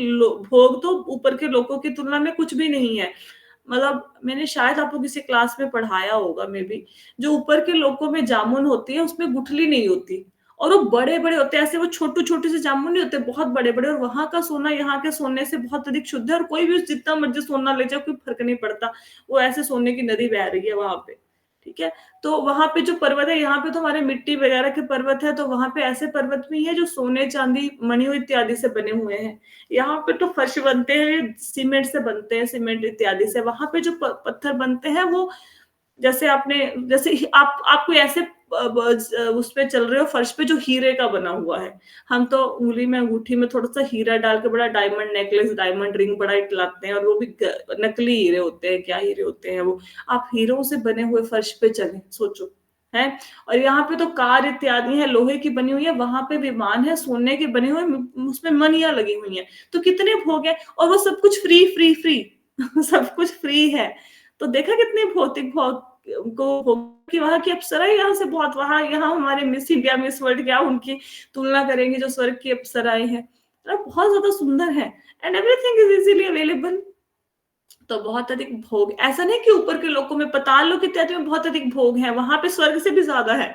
भोग तो ऊपर के लोगों की तुलना में कुछ भी नहीं है। मतलब मैंने शायद आपको किसी क्लास में पढ़ाया होगा, मे बी, जो ऊपर के लोगों में जामुन होती है उसमें गुठली नहीं होती, और वो बड़े बड़े होते हैं, ऐसे वो छोटे छोटे से जामुन नहीं होते, बहुत बड़े बड़े, और वहां का सोना यहाँ के सोने से बहुत अधिक शुद्ध है, और कोई भी जितना मर्जी सोना ले जाओ कोई फर्क नहीं पड़ता, वो ऐसे सोने की नदी बह रही है वहां पे। ठीक है, तो वहां पे जो पर्वत है, यहाँ पे तो हमारे मिट्टी वगैरह के पर्वत है, तो वहां पे ऐसे पर्वत भी है जो सोने चांदी मणियों इत्यादि से बने हुए हैं। यहाँ पे तो फर्श बनते हैं सीमेंट से बनते हैं, सीमेंट इत्यादि से। वहां पे जो पत्थर बनते हैं वो, जैसे आपने, जैसे आप कोई ऐसे उस पे चल रहे हो फर्श पे जो हीरे का बना हुआ है, हम तो उंगली में अंगूठी में थोड़ा सा हीरा डाल के बड़ा डायमंड नेकलेस, डायमंड रिंग बड़ा इटलाते हैं, और वो भी नकली हीरे होते हैं, क्या हीरे होते हैं वो। आप हीरों से बने हुए फर्श पे चले, सोचो है। और यहाँ पे तो कार इत्यादि है, लोहे की बनी हुई है, वहां पे विमान है सोने के बने हुए, उसमें मनियां लगी हुई हैं, तो कितने भोग है, और वो सब कुछ फ्री फ्री फ्री सब कुछ फ्री है। तो देखा कितने भौतिक भोग को, कि वहां की अप्सरा यहाँ से बहुत, वहां, यहाँ हमारे मिस इंडिया मिस वर्ल्ड क्या उनकी तुलना करेंगे जो स्वर्ग की अप्सराएं हैं, तो बहुत ज्यादा सुंदर है, and everything is easily available. तो बहुत अधिक भोग, ऐसा नहीं कि ऊपर के लोगों में, पाताल लोक इत्यादि में बहुत अधिक भोग है, वहां पे स्वर्ग से भी ज्यादा है,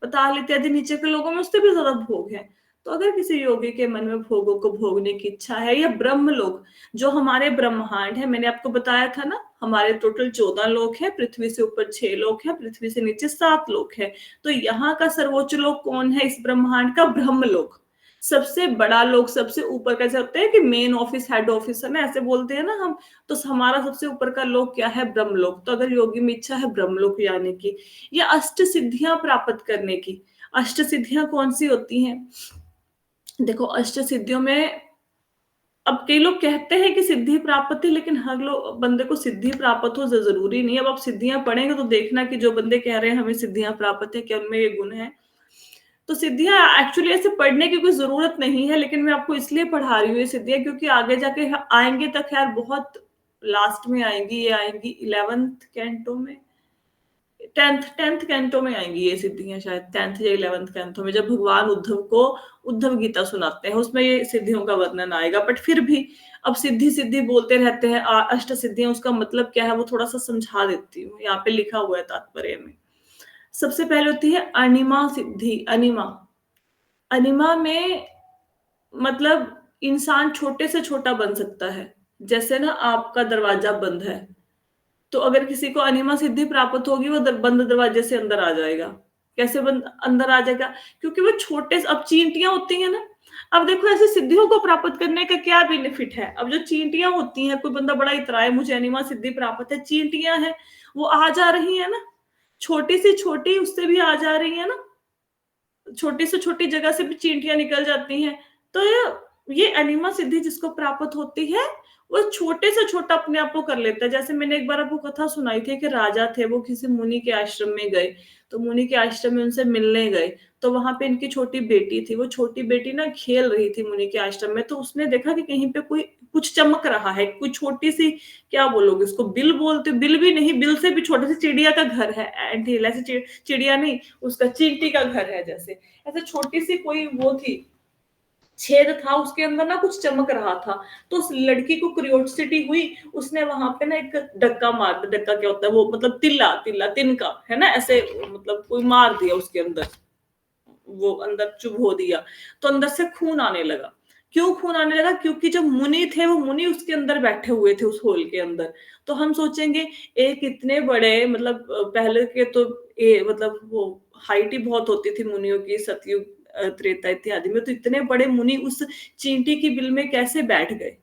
पाताल इत्यादि नीचे के लोगों में उससे भी ज्यादा भोग है। तो अगर किसी योगी के मन में भोगों को भोगने की इच्छा है, या ब्रह्म लोक, जो हमारे ब्रह्मांड है, मैंने आपको बताया था ना, हमारे टोटल 14 लोक है, पृथ्वी से ऊपर 6 लोक है, पृथ्वी से नीचे 7 लोक है, तो यहाँ का सर्वोच्च लोक कौन है इस ब्रह्मांड का? ब्रह्म लोक, सबसे बड़ा लोक, सबसे ऊपर। कैसे होते हैं कि मेन ऑफिस, हेड ऑफिस है ना, ऐसे बोलते हैं ना हम, तो हमारा सबसे ऊपर का लोक क्या है? ब्रह्मलोक। तो अगर योगी में इच्छा है ब्रह्मलोक जाने की, या अष्ट सिद्धियां प्राप्त करने की, अष्ट सिद्धियां कौन सी होती हैं? देखो, अष्ट सिद्धियों में, अब कई लोग कहते हैं कि सिद्धि प्राप्त है, लेकिन हर लोग बंदे को सिद्धि प्राप्त हो जरूरी नहीं है। अब आप सिद्धियां पढ़ेंगे तो देखना कि जो बंदे कह रहे हैं हमें सिद्धियां प्राप्त है, क्या उनमें ये गुण है? तो सिद्धियां एक्चुअली ऐसे पढ़ने की कोई जरूरत नहीं है, लेकिन मैं आपको इसलिए पढ़ा रही हूँ ये सिद्धियां, क्योंकि आगे जाके आएंगे तक यार, बहुत लास्ट में आएंगी, ये आएंगी 11th कैंटो में, 10th कैंटो में आएंगी ये सिद्धियां, शायद 10th या 11th कैंटो में, जब भगवान उद्धव को उद्धव गीता सुनाते हैं, उसमें ये सिद्धियों का वर्णन आएगा। बट फिर भी अब सिद्धि सिद्धि बोलते रहते हैं, अष्ट सिद्धियां, उसका मतलब क्या है वो थोड़ा सा समझा देती हूँ, यहाँ पे लिखा हुआ है तात्पर्य में। सबसे पहले होती है अनिमा सिद्धि। अनिमा, अनिमा में मतलब इंसान छोटे से छोटा बन सकता है, जैसे ना आपका दरवाजा बंद है, तो अगर किसी को अनिमा सिद्धि प्राप्त होगी, वो बंद दरवाजे से अंदर आ जाएगा। कैसे बंद अंदर आ जाएगा? क्योंकि वो छोटे, अब चींटियां होती हैं ना, अब देखो ऐसे सिद्धियों को प्राप्त करने का क्या बेनिफिट है? अब जो चींटियां होती हैं, कोई बंदा बड़ा इतराए मुझे अनिमा सिद्धि प्राप्त है, चींटियां हैं, वो आ जा रही है ना, छोटी से छोटी उससे भी आ जा रही है ना, छोटी से छोटी जगह से भी चींटियां निकल जाती हैं। तो ये अनिमा सिद्धि जिसको प्राप्त होती है, वो छोटे से छोटा अपने आप को कर लेता है। जैसे मैंने एक बार आपको कथा सुनाई थी कि राजा थे, वो किसी मुनि के आश्रम में गए, तो मुनि के आश्रम में उनसे मिलने गए, तो वहां पे इनकी छोटी बेटी थी, वो छोटी बेटी ना खेल रही थी मुनि के आश्रम में, तो उसने देखा कि कहीं पे कोई कुछ चमक रहा है, कोई छोटी सी, क्या बोलोगे उसको, बिल बोलते, बिल भी नहीं, बिल से भी छोटे से चिड़िया का घर है, एंटील, ऐसे चिड़िया नहीं, उसका चींटी का घर है, जैसे ऐसे छोटी सी कोई वो थी, छेद था उसके अंदर ना, कुछ चमक रहा था। तो उस लड़की को क्यूरियोसिटी हुई, उसने वहां पे ना एक डक्का मार दिया। डक्का क्या होता है वो? मतलब तिल्ला, तिल्ला तिनका है ना, ऐसे मतलब कोई मार दिया उसके अंदर, वो अंदर चुभ हो दिया, तो अंदर से खून आने लगा। क्यों खून आने लगा? क्योंकि जो मुनि थे, वो मुनि उसके अंदर बैठे हुए थे, उस होल के अंदर। तो हम सोचेंगे एक इतने बड़े, मतलब पहले के तो मतलब वो हाइट ही बहुत होती थी मुनियों की, सतयुग त्रेता इत्यादि में, तो इतने बड़े मुनि उस चींटी की बिल में कैसे बैठ गए?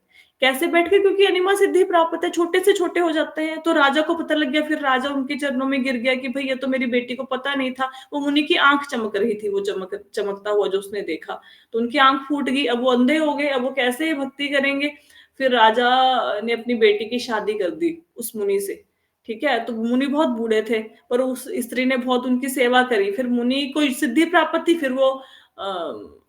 कैसे बैठ के? क्योंकि अनिमा सिद्धि प्राप्त है, छोटे से छोटे हो जाते हैं। तो राजा को पता लग गया, फिर राजा उनके चरणों में गिर गया कि भाई ये तो मेरी बेटी को पता नहीं था। वो मुनि की आंख चमक रही थी, वो चमकता हुआ जो उसने देखा, तो उनकी आंख फूट गई। अब वो अंधे हो गए, अब वो कैसे भक्ति करेंगे? फिर राजा ने अपनी बेटी की शादी कर दी उस मुनि से, ठीक है। तो मुनि बहुत बूढ़े थे, पर उस स्त्री ने बहुत उनकी सेवा करी। फिर मुनि को सिद्धि प्राप्त थी, फिर वो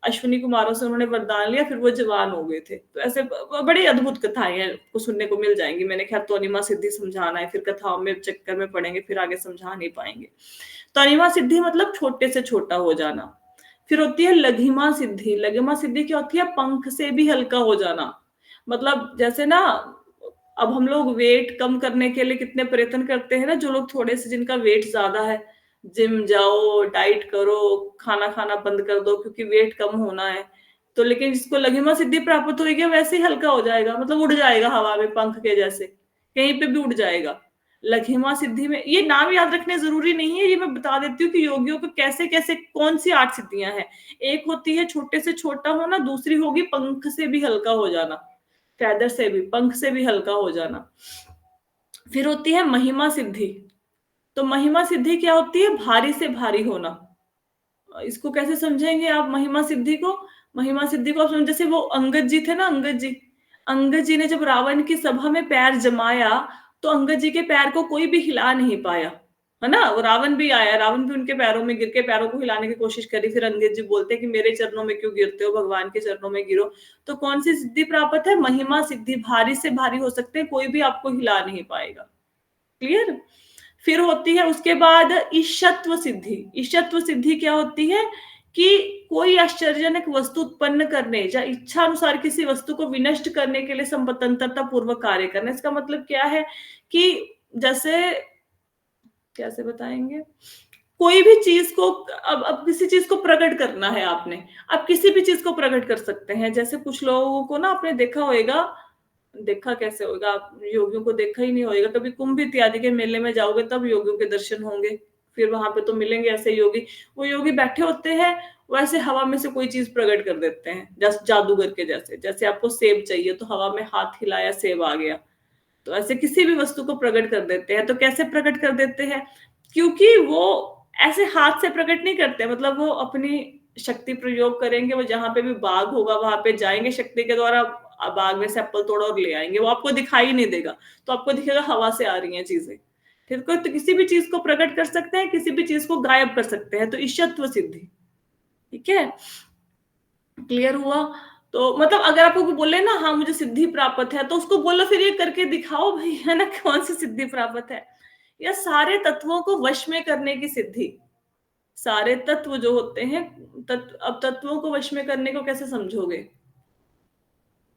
अश्विनी कुमारों से उन्होंने वरदान लिया, फिर वो जवान हो गए थे। तो ऐसे बड़ी अद्भुत कथाएं हैं, को सुनने को मिल जाएंगी। मैंने खैर तो अनिमा सिद्धि समझाना है, फिर कथाओं में चक्कर में पड़ेंगे, फिर आगे समझा नहीं पाएंगे। तो अनिमा सिद्धि मतलब छोटे से छोटा हो जाना। फिर होती है लघिमा सिद्धि। लघिमा सिद्धि क्या होती है? पंख से भी हल्का हो जाना। मतलब जैसे ना, अब हम लोग वेट कम करने के लिए कितने प्रयत्न करते हैं ना, जो लोग थोड़े से, जिनका वेट ज्यादा है, जिम जाओ, डाइट करो, खाना खाना बंद कर दो क्योंकि वेट कम होना है। तो लेकिन जिसको लघिमा सिद्धि प्राप्त होगी वैसे ही हल्का हो जाएगा, मतलब उड़ जाएगा हवा में, पंख के जैसे कहीं पे भी उड़ जाएगा। लघिमा सिद्धि में ये नाम याद रखने जरूरी नहीं है, ये मैं बता देती हूँ कि योगियों को कैसे कैसे कौन सी 8 सिद्धियां हैं। एक होती है छोटे से छोटा होना, दूसरी होगी पंख से भी हल्का हो जाना, फैदर से भी, पंख से भी हल्का हो जाना। फिर होती है महिमा सिद्धि। तो महिमा सिद्धि क्या होती है? भारी से भारी होना। इसको कैसे समझेंगे आप महिमा सिद्धि को? महिमा सिद्धि को आप समझ, जैसे वो अंगद जी थे ना, अंगद जी ने जब रावण की सभा में पैर जमाया, तो अंगद जी के पैर को कोई भी हिला नहीं पाया, है ना। वो रावण भी आया, रावण भी उनके पैरों में गिर के पैरों को हिलाने की कोशिश करी। फिर अंगद जी बोलते कि मेरे चरणों में क्यों गिरते हो, भगवान के चरणों में गिरो। तो कौन सी सिद्धि प्राप्त है? महिमा सिद्धि। भारी से भारी हो सकते हैं, कोई भी आपको हिला नहीं पाएगा। क्लियर? फिर होती है उसके बाद ईशत्व सिद्धि। ईशत्व सिद्धि क्या होती है? कि कोई आश्चर्यजनक वस्तु उत्पन्न करने या इच्छा अनुसार किसी वस्तु को विनष्ट करने के लिए स्वतंत्रता पूर्वक कार्य करना। इसका मतलब क्या है? कि जैसे कैसे बताएंगे, कोई भी चीज को, अब किसी चीज को प्रकट करना है आपने, आप किसी भी चीज को प्रकट कर सकते हैं। जैसे कुछ लोगों को ना, आपने देखा होगा, देखा कैसे होगा, आप योगियों को देखा ही नहीं होगा कभी। कुंभ इत्यादि के मेले में जाओगे तब योगियों के दर्शन होंगे, फिर वहां पे तो मिलेंगे ऐसे योगी। वो योगी बैठे होते हैं, वैसे हवा में से कोई चीज प्रकट कर देते हैं, जैसे जादूगर के जैसे। जैसे आपको सेब चाहिए तो हवा में हाथ हिलाया, सेब आ गया। तो ऐसे किसी भी वस्तु को प्रकट कर देते हैं। तो कैसे प्रकट कर देते हैं? क्योंकि वो ऐसे हाथ से प्रकट नहीं करते, मतलब वो अपनी शक्ति प्रयोग करेंगे। वो जहां पे भी बाग होगा वहां पे जाएंगे, शक्ति के द्वारा बाग में से एप्पल तोड़ा और ले आएंगे। वो आपको दिखाई नहीं देगा, तो आपको दिखेगा हवा से आ रही हैं चीजें। ठीक है, तो किसी भी चीज को प्रकट कर सकते हैं, किसी भी चीज को गायब कर सकते हैं। तो ईशत्व सिद्धि। ठीक है, क्लियर हुआ? तो मतलब अगर आपको बोले ना, हाँ मुझे सिद्धि प्राप्त है, तो उसको बोलो फिर ये करके दिखाओ भाई, है ना, कौन सी सिद्धि प्राप्त है? या सारे तत्वों को वश में करने की सिद्धि। सारे तत्व जो होते हैं, अब तत्वों को वश में करने को कैसे समझोगे?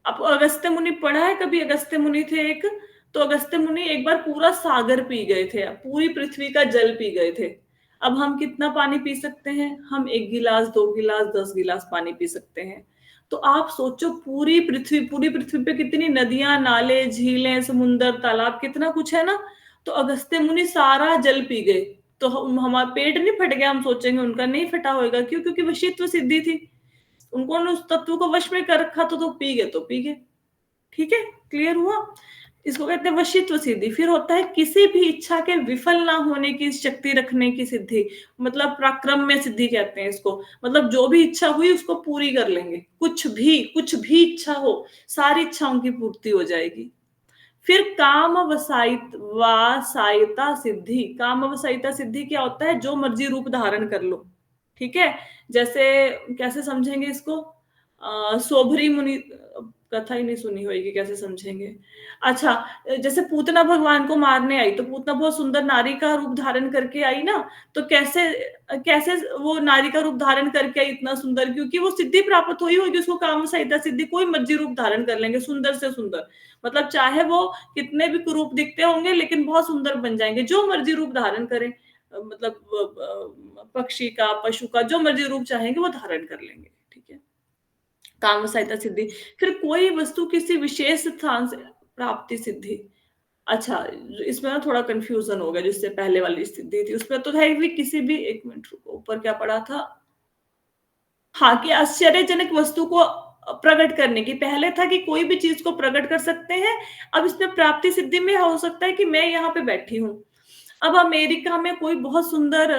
आपको अगस्त्य मुनि पढ़ा है कभी? अगस्त्य मुनि थे एक, तो अगस्त्य मुनि एक बार पूरा सागर पी गए थे, पूरी पृथ्वी का जल पी गए थे। अब हम कितना पानी पी सकते हैं? हम 1 गिलास, 2 गिलास, 10 गिलास पानी पी सकते हैं। तो आप सोचो, पूरी पृथ्वी पे कितनी नदियां, नाले, झीलें, समुन्द्र, तालाब, कितना कुछ है ना। तो अगस्त्य मुनि सारा जल पी गए। तो हमारा पेट नहीं फट गया? हम सोचेंगे उनका नहीं फटा होगा, क्यों? क्योंकि वशित्व सिद्धि थी, उन्होंने उस तत्व को वश में कर रखा, तो पी गए तो पी गए। ठीक है, क्लियर हुआ? इसको कहते हैं वशित्व सिद्धि। फिर होता है किसी भी इच्छा के विफल ना होने की शक्ति रखने की सिद्धि, मतलब पराक्रम्य सिद्धि कहते हैं इसको। मतलब जो भी इच्छा हुई उसको पूरी कर लेंगे, कुछ भी इच्छा हो, सारी इच्छाओं की पूर्ति हो जाएगी। फिर काम वसायिता सिद्धि। काम वसायिता सिद्धि क्या होता है? जो मर्जी रूप धारण कर लो। ठीक है, जैसे कैसे समझेंगे इसको? सोभरी मुनि, कथा ही नहीं सुनी होगी, कैसे समझेंगे? अच्छा, जैसे पूतना भगवान को मारने आई, तो पूतना बहुत सुंदर नारी का रूप धारण करके आई ना। तो कैसे कैसे वो नारी का रूप धारण करके आई इतना सुंदर? क्योंकि वो सिद्धि प्राप्त हुई होगी उसको, काम सहिता सिद्धि। कोई मर्जी रूप धारण कर लेंगे, सुंदर से सुंदर, मतलब चाहे वो कितने भी कुरूप दिखते होंगे लेकिन बहुत सुंदर बन जाएंगे, जो मर्जी रूप धारण करें। मतलब पक्षी का, पशु का, जो मर्जी रूप चाहेंगे वो धारण कर लेंगे। ठीक है, काम सहायता सिद्धि। फिर कोई वस्तु किसी विशेष स्थान से प्राप्ति सिद्धि। अच्छा, इसमें ना थोड़ा कंफ्यूजन हो गया, जिससे पहले वाली सिद्धि थी उसमें तो है भी किसी भी, एक मिनट रुको, ऊपर क्या पड़ा था? हाँ, कि आश्चर्यजनक वस्तु को प्रकट करने की। पहले था कि कोई भी चीज को प्रकट कर सकते हैं, अब इसमें प्राप्ति सिद्धि में हो सकता है कि मैं यहाँ पे बैठी हूँ। अब अमेरिका में कोई बहुत सुंदर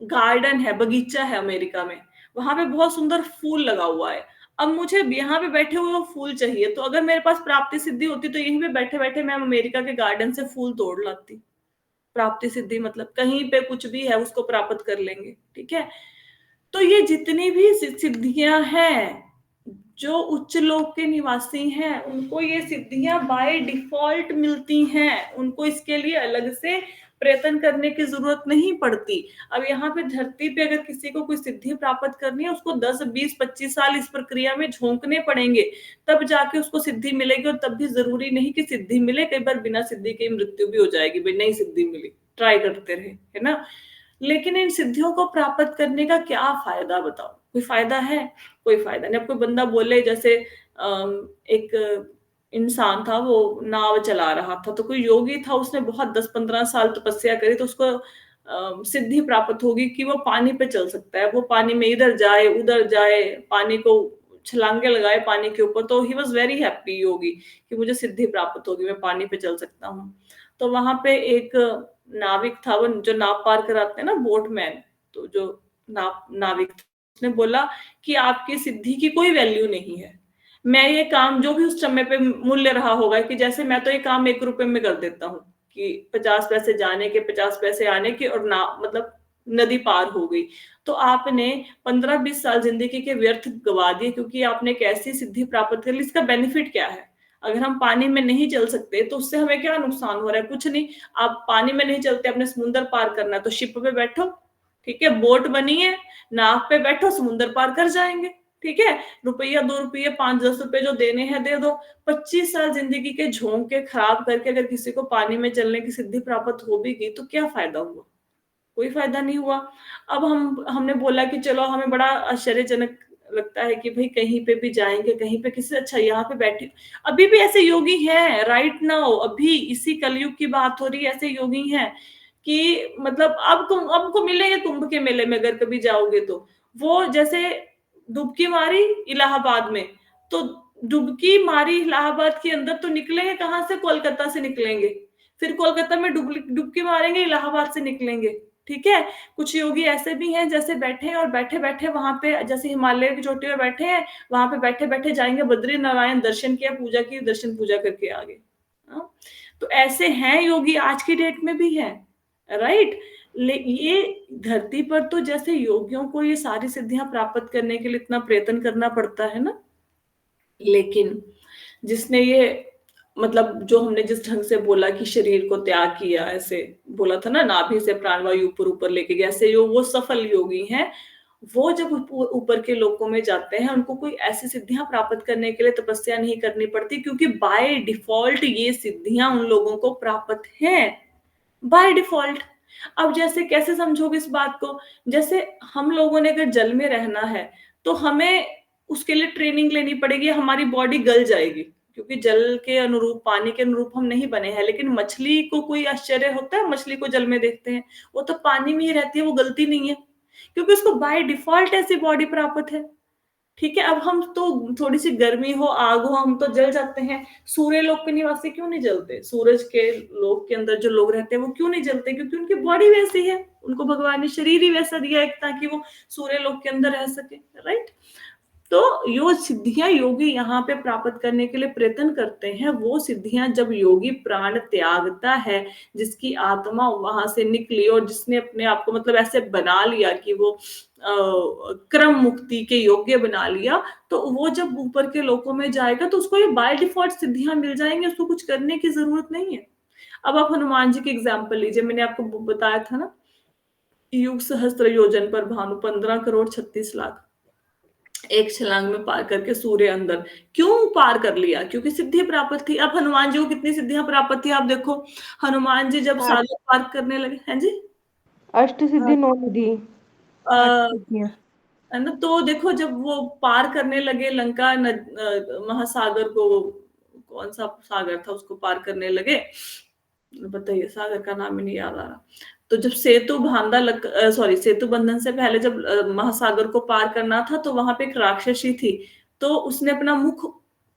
गार्डन है, बगीचा है अमेरिका में, वहां पे बहुत सुंदर फूल लगा हुआ है। अब मुझे यहाँ पे बैठे हुए वो फूल चाहिए, तो अगर मेरे पास प्राप्ति सिद्धि होती तो यहीं पे बैठे बैठे मैं अमेरिका के गार्डन से फूल तोड़ लाती। प्राप्ति सिद्धि मतलब कहीं पे कुछ भी है उसको प्राप्त कर लेंगे, ठीक है। तो ये जितनी भी सिद्धियां हैं, जो उच्च लोक के निवासी हैं उनको ये सिद्धियां बाय डिफॉल्ट मिलती हैं, उनको इसके लिए अलग से प्रयत्न करने की जरूरत नहीं पड़ती। अब यहाँ पे धरती पे अगर किसी को कोई सिद्धि प्राप्त करनी है, उसको 10, 20, 25 साल इस प्रक्रिया में झोंकने पड़ेंगे, तब जाके उसको सिद्धि मिलेगी। और तब भी जरूरी नहीं कि सिद्धि मिले, कई बार बिना सिद्धि के मृत्यु भी हो जाएगी, भाई नहीं सिद्धि मिली, ट्राई करते रहे, है ना। लेकिन इन सिद्धियों को प्राप्त करने का क्या फायदा, बताओ, कोई फायदा है? कोई फायदा नहीं। अब कोई बंदा बोले, जैसे एक इंसान था, वो नाव चला रहा था, तो कोई योगी था, उसने बहुत 10-15 साल तपस्या करी, तो उसको सिद्धि प्राप्त होगी कि वो पानी पे चल सकता है। वो पानी में इधर जाए उधर जाए, पानी को छलांगे लगाए पानी के ऊपर, तो ही वॉज वेरी हैप्पी योगी कि मुझे सिद्धि प्राप्त होगी, मैं पानी पे चल सकता हूँ। तो वहां पे एक नाविक था, वो जो नाव पार कराते हैं ना, बोटमैन, तो जो नाविक था, उसने बोला कि आपकी सिद्धि की कोई वैल्यू नहीं है। मैं ये काम, जो भी उस समय पे मूल्य रहा होगा, कि जैसे मैं तो ये काम 1 रुपए में कर देता हूँ कि 50 पैसे जाने के 50 पैसे आने के, और ना मतलब नदी पार हो गई। तो आपने 15-20 साल जिंदगी के व्यर्थ गवा दिए, क्योंकि आपने एक ऐसी सिद्धि प्राप्त कर ली। इसका बेनिफिट क्या है? अगर हम पानी में नहीं चल सकते तो उससे हमें क्या नुकसान हो रहा है? कुछ नहीं। आप पानी में नहीं चलते, अपने समुद्र पार करना है तो शिप पे बैठो, ठीक है, बोट बनी है, नाव पे बैठो, समुद्र पार कर जाएंगे, ठीक है। रुपया 2 रुपये 5-10 रुपए जो देने हैं दे दो। 25 साल जिंदगी के झोंक के खराब करके अगर किसी को पानी में चलने की सिद्धि प्राप्त हो भी गई तो क्या फायदा हुआ? कोई फायदा नहीं हुआ। अब हमने बोला कि चलो, हमें बड़ा आश्चर्यजनक लगता है कि भाई कहीं पे भी जाएंगे, कहीं पे किसी, अच्छा यहाँ पे बैठे, अभी भी ऐसे योगी हैं राइट नाउ, अभी इसी कलयुग की बात हो रही है, ऐसे योगी हैं कि मतलब अब को मिलेंगे कुंभ के मेले में, अगर कभी जाओगे तो। वो जैसे डुबकी मारी इलाहाबाद में, तो डुबकी मारी इलाहाबाद के अंदर, तो निकलेंगे कहाँ से? कोलकाता से निकलेंगे, फिर कोलकाता में डुबकी मारेंगे, इलाहाबाद से निकलेंगे, ठीक है। कुछ योगी ऐसे भी हैं जैसे बैठे हैं, और बैठे बैठे वहां पे, जैसे हिमालय की चोटी पे बैठे हैं, वहां पे बैठे बैठे जाएंगे बद्री नारायण, दर्शन किया, पूजा की, दर्शन पूजा करके आ गए। हाँ? तो ऐसे हैं योगी, आज की डेट में भी है, राइट। ये धरती पर तो जैसे योगियों को ये सारी सिद्धियां प्राप्त करने के लिए इतना प्रयत्न करना पड़ता है ना, लेकिन जिसने ये मतलब, जो हमने जिस ढंग से बोला कि शरीर को त्याग किया, ऐसे बोला था ना, नाभि से प्राणवायु ऊपर ऊपर लेके गया, ऐसे वो सफल योगी हैं। वो जब ऊपर के लोकों में जाते हैं, उनको कोई ऐसी सिद्धियां प्राप्त करने के लिए तपस्या नहीं करनी पड़ती, क्योंकि बाय डिफॉल्ट ये सिद्धियां उन लोगों को प्राप्त हैं, बाय डिफॉल्ट। अब जैसे कैसे समझोगे इस बात को? जैसे हम लोगों ने अगर जल में रहना है, तो हमें उसके लिए ट्रेनिंग लेनी पड़ेगी, हमारी बॉडी गल जाएगी, क्योंकि जल के अनुरूप, पानी के अनुरूप हम नहीं बने हैं। लेकिन मछली को कोई आश्चर्य होता है? मछली को जल में देखते हैं, वो तो पानी में ही रहती है, वो गलती नहीं है, क्योंकि उसको बाय डिफॉल्ट ऐसी बॉडी प्राप्त है, ठीक है। अब हम तो थोड़ी सी गर्मी हो, आग हो, हम तो जल जाते हैं। सूर्य लोक के निवासी क्यों नहीं जलते? सूरज के लोक के अंदर जो लोग रहते हैं वो क्यों नहीं जलते? क्योंकि उनकी बॉडी वैसी है, उनको भगवान ने शरीर ही वैसा दिया है ताकि वो सूर्य लोक के अंदर रह सके, राइट। तो यो सिद्धियां योगी यहाँ पे प्राप्त करने के लिए प्रयत्न करते हैं, वो सिद्धियां जब योगी प्राण त्यागता है, जिसकी आत्मा वहां से निकली और जिसने अपने आप को मतलब ऐसे बना लिया कि वो क्रम मुक्ति के योग्य बना लिया, तो वो जब ऊपर के लोकों में जाएगा तो उसको ये बाय डिफॉल्ट सिद्धियां मिल जाएंगी, उसको कुछ करने की जरूरत नहीं है। अब आप हनुमान जी की एग्जाम्पल लीजिए, मैंने आपको बताया था ना, युग सहस्त्र योजन पर भानु 15,36,00,000 एक छलांग में पार करके सूर्य अंदर। क्यों पार कर लिया? क्योंकि सिद्धि प्राप्त थी। अब हनुमान जी को कितनी सिद्धियां प्राप्त थी, आप देखो। हनुमान जी जब सागर पार करने लगे, हैं जी, अष्ट सिद्धि 9 निधि। है ना, तो देखो जब वो पार करने लगे लंका महासागर को, कौन सा सागर था, उसको पार करने लगे, बताइए, सागर का नाम ही नहीं याद आ रहा। तो जब सेतु बंधन से पहले जब महासागर को पार करना था, तो वहां पे एक राक्षसी थी, तो उसने अपना मुख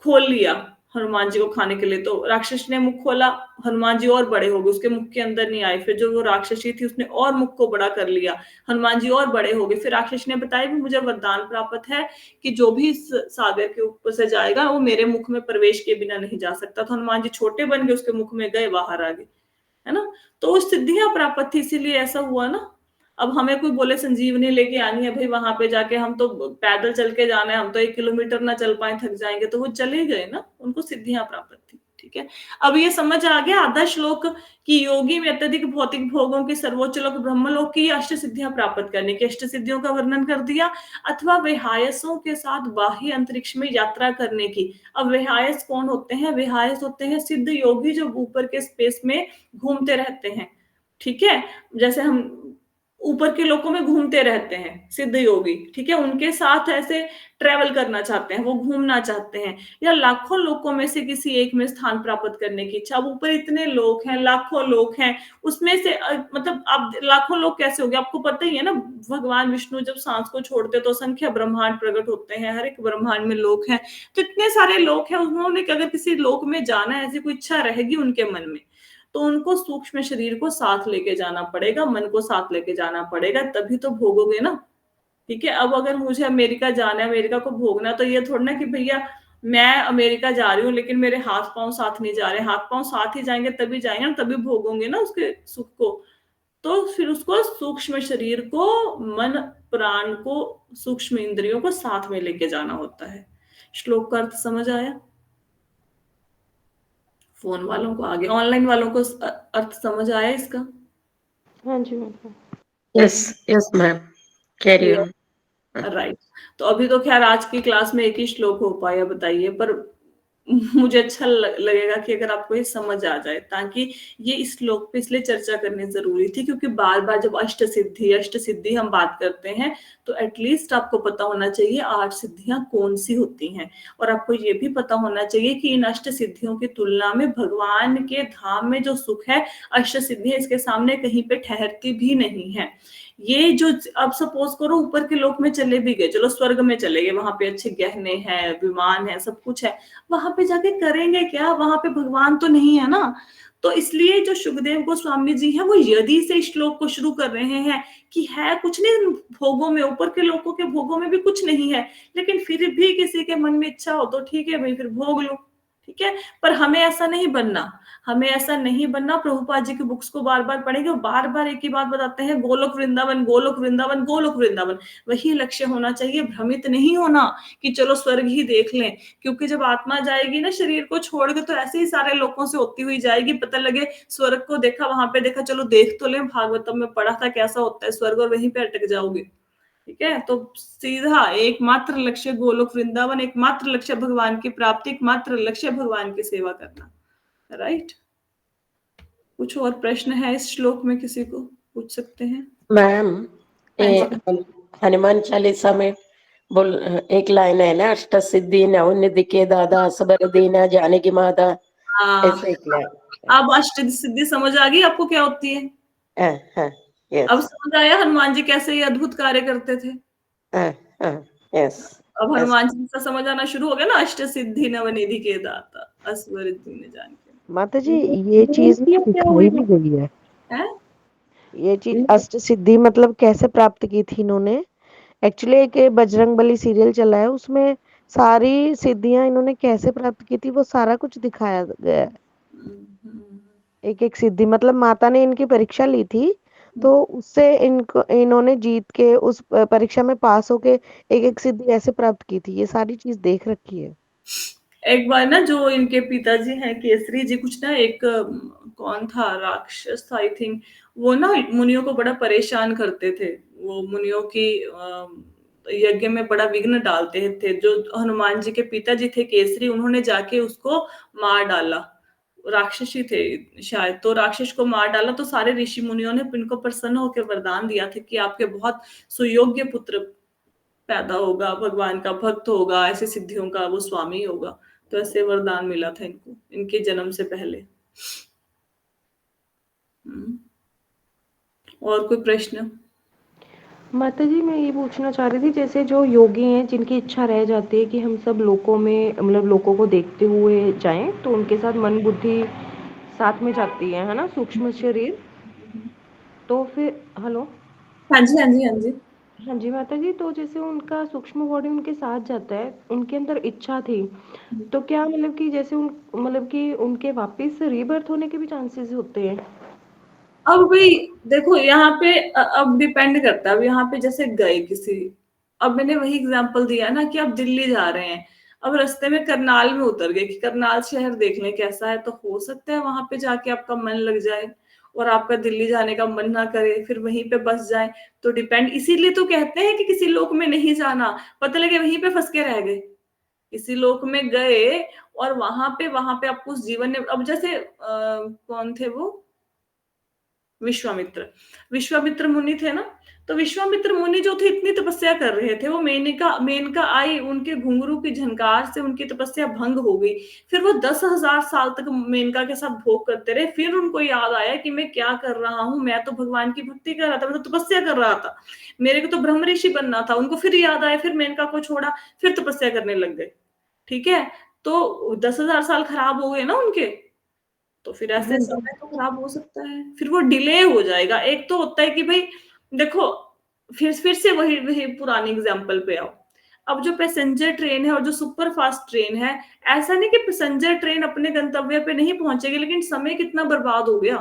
खोल लिया हनुमान जी को खाने के लिए, तो राक्षस ने मुख खोला, हनुमान जी और बड़े हो गए, उसके मुख के अंदर नहीं आए। फिर जो वो राक्षसी थी उसने और मुख को बड़ा कर लिया, हनुमान जी और बड़े हो गए। फिर राक्षस ने बताया कि मुझे वरदान प्राप्त है कि जो भी इस सागर के ऊपर से जाएगा वो मेरे मुख में प्रवेश के बिना नहीं जा सकता। तो हनुमान जी छोटे बन गए, उसके मुख में गए, बाहर आ गए, है ना। तो सिद्धियां प्राप्त थी, इसीलिए ऐसा हुआ ना। अब हमें कोई बोले संजीवनी लेके आनी है भाई, वहां पे जाके हम तो पैदल चल के जाना है, हम तो 1 किलोमीटर ना चल पाए, थक जाएंगे, तो वो चले गए ना, उनको सिद्धियां प्राप्त थी। ठीक है, अब ये समझ आ गया आधा श्लोक की योगी में अत्यधिक भौतिक भोगों की सर्वोच्च लोक ब्रह्मलोक की अष्ट सिद्धियां प्राप्त करने की, अष्ट सिद्धियों का वर्णन कर दिया, अथवा विहायसों के साथ बाह्य अंतरिक्ष में यात्रा करने की। अब विहायस कौन होते हैं? विहायस होते हैं सिद्ध योगी जो ऊपर के स्पेस में घूमते रहते हैं। ठीक है, जैसे हम ऊपर के लोकों में घूमते रहते हैं सिद्ध योगी, ठीक है, उनके साथ ऐसे ट्रेवल करना चाहते हैं, वो घूमना चाहते हैं, या लाखों लोकों में से किसी एक में स्थान प्राप्त करने की इच्छा। अब ऊपर इतने लोग हैं, लाखों लोग हैं, उसमें से मतलब आप लाखों लोग कैसे हो गए? आपको पता ही है ना, भगवान विष्णु जब सांस को छोड़ते तो असंख्य ब्रह्मांड प्रकट होते हैं, हर एक ब्रह्मांड में लोग हैं, तो इतने सारे लोग हैं, उन्होंने अगर किसी लोक में जाना है, ऐसी कोई इच्छा रहेगी उनके मन में, तो उनको सूक्ष्म शरीर को साथ लेके जाना पड़ेगा, मन को साथ लेके जाना पड़ेगा, तभी तो भोगोगे ना। ठीक है, अब अगर मुझे अमेरिका जाना है, अमेरिका को भोगना, तो ये थोड़ा ना कि भैया मैं अमेरिका जा रही हूँ लेकिन मेरे हाथ पांव साथ नहीं जा रहे, हाथ पांव साथ ही जाएंगे तभी जाएंगे ना, तभी भोगोगे ना उसके सुख को। तो फिर उसको सूक्ष्म शरीर को, मन प्राण को, सूक्ष्म इंद्रियों को साथ में लेके जाना होता है। श्लोक का अर्थ समझ आया? फोन वालों को आगे, ऑनलाइन वालों को अर्थ समझ आया इसका? हाँ जी ma'am. Yes yes ma'am, carry on. Right. तो अभी तो खैर आज की क्लास में एक ही श्लोक हो पाया, बताइए, पर मुझे अच्छा लगेगा कि अगर आपको ये समझ आ जाए, ताकि ये इस श्लोक पे इसलिए चर्चा करनी जरूरी थी क्योंकि बार बार जब अष्ट सिद्धि हम बात करते हैं, तो एटलीस्ट आपको पता होना चाहिए 8 सिद्धियां कौन सी होती हैं, और आपको ये भी पता होना चाहिए कि इन अष्ट सिद्धियों की तुलना में भगवान के धाम में जो सुख है, अष्ट सिद्धियां इसके सामने कहीं पे ठहरती भी नहीं है। ये जो, अब सपोज करो ऊपर के लोक में चले भी गए, चलो स्वर्ग में चले गए, वहां पे अच्छे गहने हैं, विमान है, सब कुछ है, वहां पे जाके करेंगे क्या? वहां पे भगवान तो नहीं है ना। तो इसलिए जो सुखदेव गोस्वामी जी हैं वो यदि से श्लोक को शुरू कर रहे हैं कि है कुछ नहीं भोगों में, ऊपर के लोगों के भोगों में भी कुछ नहीं है, लेकिन फिर भी किसी के मन में इच्छा हो तो ठीक है भाई, फिर भोग लो, ठीक है। पर हमें ऐसा नहीं बनना, हमें ऐसा नहीं बनना। प्रभुपाद जी की बुक्स को बार बार पढ़ेंगे, बार बार एक ही बात बताते हैं, गोलोक वृंदावन, गोलोक वृंदावन, गोलोक वृंदावन, वही लक्ष्य होना चाहिए। भ्रमित नहीं होना कि चलो स्वर्ग ही देख लें, क्योंकि जब आत्मा जाएगी ना शरीर को छोड़ के, तो ऐसे ही सारे लोगों से होती हुई जाएगी, पता लगे स्वर्ग को देखा, वहां पे देखा, चलो देख तो लें, भागवतम में पढ़ा था कैसा होता है स्वर्ग, और वहीं पे अटक जाओगे। ठीक है, तो सीधा एकमात्र लक्ष्य गोलोक वृंदावन, एकमात्र लक्ष्य भगवान की प्राप्ति, एकमात्र लक्ष्य भगवान की सेवा करना। राइट। कुछ और प्रश्न है इस श्लोक में? किसी को पूछ सकते हैं? मैम, हनुमान चालीसा में बोल एक लाइन है ना, अष्ट सिद्धि नवनिधि के दादा सबर दीना जानकी माता, ऐसे एक लाइन। अब अष्ट सिद्धि समझ आ गई आपको क्या होती है? यस अब समझ आया हनुमान जी कैसे ये अद्भुत कार्य करते थे? यस। अब हनुमान जी का समझ आना शुरू हो गया ना, अष्ट सिद्धि नवनिधि के दाता असवर दीन जानकी। माता जी ये चीज ना दिखाई भी गई है, है ये चीज अष्ट सिद्धि मतलब कैसे प्राप्त की थी इन्होंने। एक्चुअली एक बजरंगबली सीरियल चला है, उसमें सारी सिद्धियां इन्होंने कैसे प्राप्त की थी वो सारा कुछ दिखाया गया है। एक एक सिद्धि मतलब माता ने इनकी परीक्षा ली थी, तो उससे इनको इन्होंने जीत के उस परीक्षा में पास होके एक एक सिद्धि ऐसे प्राप्त की थी, ये सारी चीज देख रखी है। एक बार ना जो इनके पिताजी हैं केसरी जी, कुछ ना एक कौन था राक्षस था आई थिंक, वो ना मुनियों को बड़ा परेशान करते थे, वो मुनियों की यज्ञ में बड़ा विघ्न डालते थे। जो हनुमान जी के पिताजी थे केसरी, उन्होंने जाके उसको मार डाला, राक्षसी थे शायद, तो राक्षस को मार डाला, तो सारे ऋषि मुनियों ने इनको प्रसन्न होकर वरदान दिया था कि आपके बहुत सुयोग्य पुत्र पैदा होगा, भगवान का भक्त होगा, ऐसे सिद्धियों का वो स्वामी होगा। तो ऐसे वरदान मिला था इनको इनके जन्म से पहले। और कोई प्रश्न? माता जी मैं ये पूछना चाह रही थी, जैसे जो योगी हैं जिनकी इच्छा रह जाती है कि हम सब लोकों में मतलब लोगों को देखते हुए जाएं, तो उनके साथ मन बुद्धि साथ में जाती है ना, सूक्ष्म शरीर। तो फिर हेलो। हाँ जी, हाँ जी, हाँ जी। हाँ जी माता जी, तो जैसे उनका सूक्ष्म बॉडी उनके साथ जाता है, उनके अंदर इच्छा थी, तो क्या मतलब कि जैसे उन मतलब कि उनके वापस रीबर्थ होने के भी चांसेस होते हैं? अब भाई देखो यहाँ पे अब डिपेंड करता है। अब यहाँ पे जैसे गए किसी, अब मैंने वही एग्जांपल दिया ना कि आप दिल्ली जा रहे हैं, अब रास्ते में करनाल में उतर गए कि करनाल शहर देख लें कैसा है, तो हो सकता है वहां पे जाके आपका मन लग जाए और आपका दिल्ली जाने का मन ना करे, फिर वहीं पे बस जाए। तो डिपेंड, इसीलिए तो कहते हैं कि किसी लोक में नहीं जाना, पता लगे वहीं पे फंस के रह गए। किसी लोक में गए और वहां पे आपको उस जीवन ने, अब जैसे कौन थे वो, विश्वामित्र। विश्वामित्र मुनि थे ना, तो विश्वामित्र मुनि जो थे इतनी तपस्या कर रहे थे, वो मेनका मेनका आई, उनके घुंघरू की झनकार से उनकी तपस्या भंग हो गई। फिर वो 10,000 साल तक मेनका के साथ भोग करते रहे। फिर उनको याद आया कि मैं क्या कर रहा हूँ, मैं तो भगवान की भक्ति कर रहा था, मैं तो तपस्या कर रहा था, मेरे को तो ब्रह्म ऋषि बनना था। उनको फिर याद आया, फिर मेनका को छोड़ा, फिर तपस्या करने लग गए। ठीक है, तो 10,000 साल खराब हो गए ना उनके। तो फिर ऐसे हाँ जी। समय तो खराब हो सकता है, फिर वो डिले हो जाएगा। एक तो होता है कि भाई देखो, फिर से वही वही पुरानी एग्जांपल पे आओ। अब जो पैसेंजर ट्रेन है और जो सुपर फास्ट ट्रेन है, ऐसा नहीं कि पैसेंजर ट्रेन अपने गंतव्य पे नहीं पहुंचेगी, लेकिन समय कितना बर्बाद हो गया।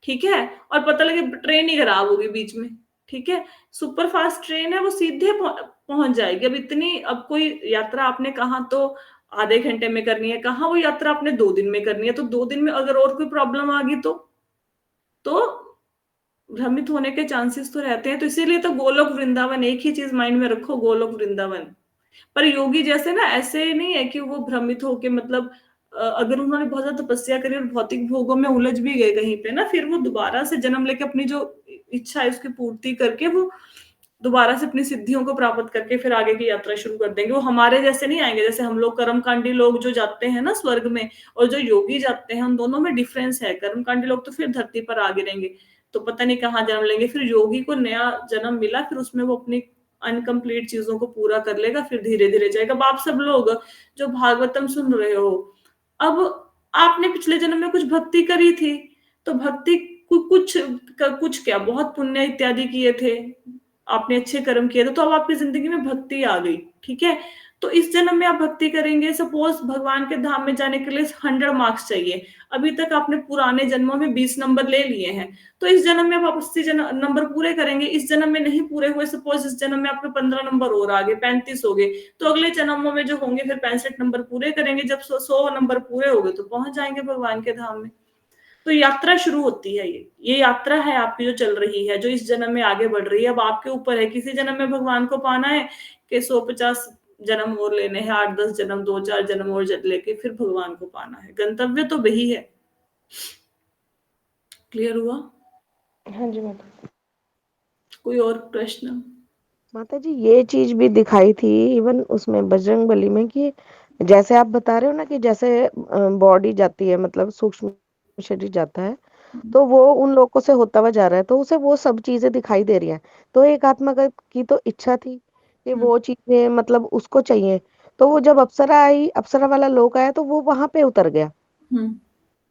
ठीक है, और पता लगे ट्रेन ही खराब होगी बीच में। ठीक है, सुपर फास्ट ट्रेन है, वो सीधे पहुंच जाएगी। अब इतनी, अब कोई यात्रा आपने कहा तो आधे घंटे में करनी है, कहा वो यात्रा आपने 2 दिन में करनी है, तो 2 दिन में अगर और कोई प्रॉब्लम आ गई तो भ्रमित होने के चांसेस तो रहते हैं। तो इसीलिए तो गोलोक वृंदावन, एक ही चीज माइंड में रखो, गोलोक वृंदावन। पर योगी जैसे ना, ऐसे नहीं है कि वो भ्रमित होके, मतलब अगर उन्होंने बहुत ज्यादा तपस्या करी और भौतिक भोगों में उलझ भी गए कहीं पे ना, फिर वो दोबारा से जन्म लेके अपनी जो इच्छा है उसकी पूर्ति करके वो दोबारा से अपनी सिद्धियों को प्राप्त करके फिर आगे की यात्रा शुरू कर देंगे। वो हमारे जैसे नहीं आएंगे, जैसे हम लोग कर्मकांडी लोग जो जाते हैं ना स्वर्ग में, और जो योगी जाते हैं, उन दोनों में डिफरेंस है। कर्मकांडी लोग तो फिर धरती पर आगे रहेंगे, तो पता नहीं कहाँ जन्म लेंगे। फिर योगी को नया जन्म मिला, फिर उसमें वो अपनी अनकंप्लीट चीजों को पूरा कर लेगा, फिर धीरे धीरे जाएगा। अब आप सब लोग जो भागवतम सुन रहे हो, अब आपने पिछले जन्म में कुछ भक्ति करी थी, तो भक्ति कुछ कुछ क्या, बहुत पुण्य इत्यादि किए थे, आपने अच्छे कर्म किए थे, तो अब आपकी जिंदगी में भक्ति आ गई। ठीक है, तो इस जन्म में आप भक्ति करेंगे। सपोज भगवान के धाम में जाने के लिए 100 मार्क्स चाहिए, अभी तक आपने पुराने जन्मों में 20 नंबर ले लिए हैं, तो इस जन्म में आप 80 नंबर पूरे करेंगे। इस जन्म में नहीं पूरे हुए, सपोज इस जन्म में आपके 15 नंबर और आ गए, 35 हो गए, तो अगले जन्मों में जो होंगे फिर 65 नंबर पूरे करेंगे। जब 100 नंबर पूरे हो गए तो पहुंच जाएंगे भगवान के धाम में। तो यात्रा शुरू होती है, ये यात्रा है आपकी जो चल रही है, जो इस जन्म में आगे बढ़ रही है। अब आपके ऊपर है, किसी जन्म में भगवान को पाना है कि 150 जन्म और लेने हैं, 8-10 जन्म, 2-4 जन्म और लेके फिर भगवान को पाना है। गंतव्य तो वही है। क्लियर हुआ? हाँ जी माता। कोई और प्रश्न? माता जी ये चीज भी दिखाई थी इवन उसमें बजरंगबली में कि जैसे आप बता रहे हो ना कि जैसे बॉडी जाती है मतलब सूक्ष्म शरीर जाता है, तो वो उन लोगों से होता हुआ जा रहा है, तो उसे वो सब चीजें दिखाई दे रही हैं। तो एक आत्मा की तो इच्छा थी कि वो चीजें मतलब उसको चाहिए, तो वो जब अप्सरा आई, अप्सरा वाला लोक आया, तो वो वहां पे उतर गया, हम्म।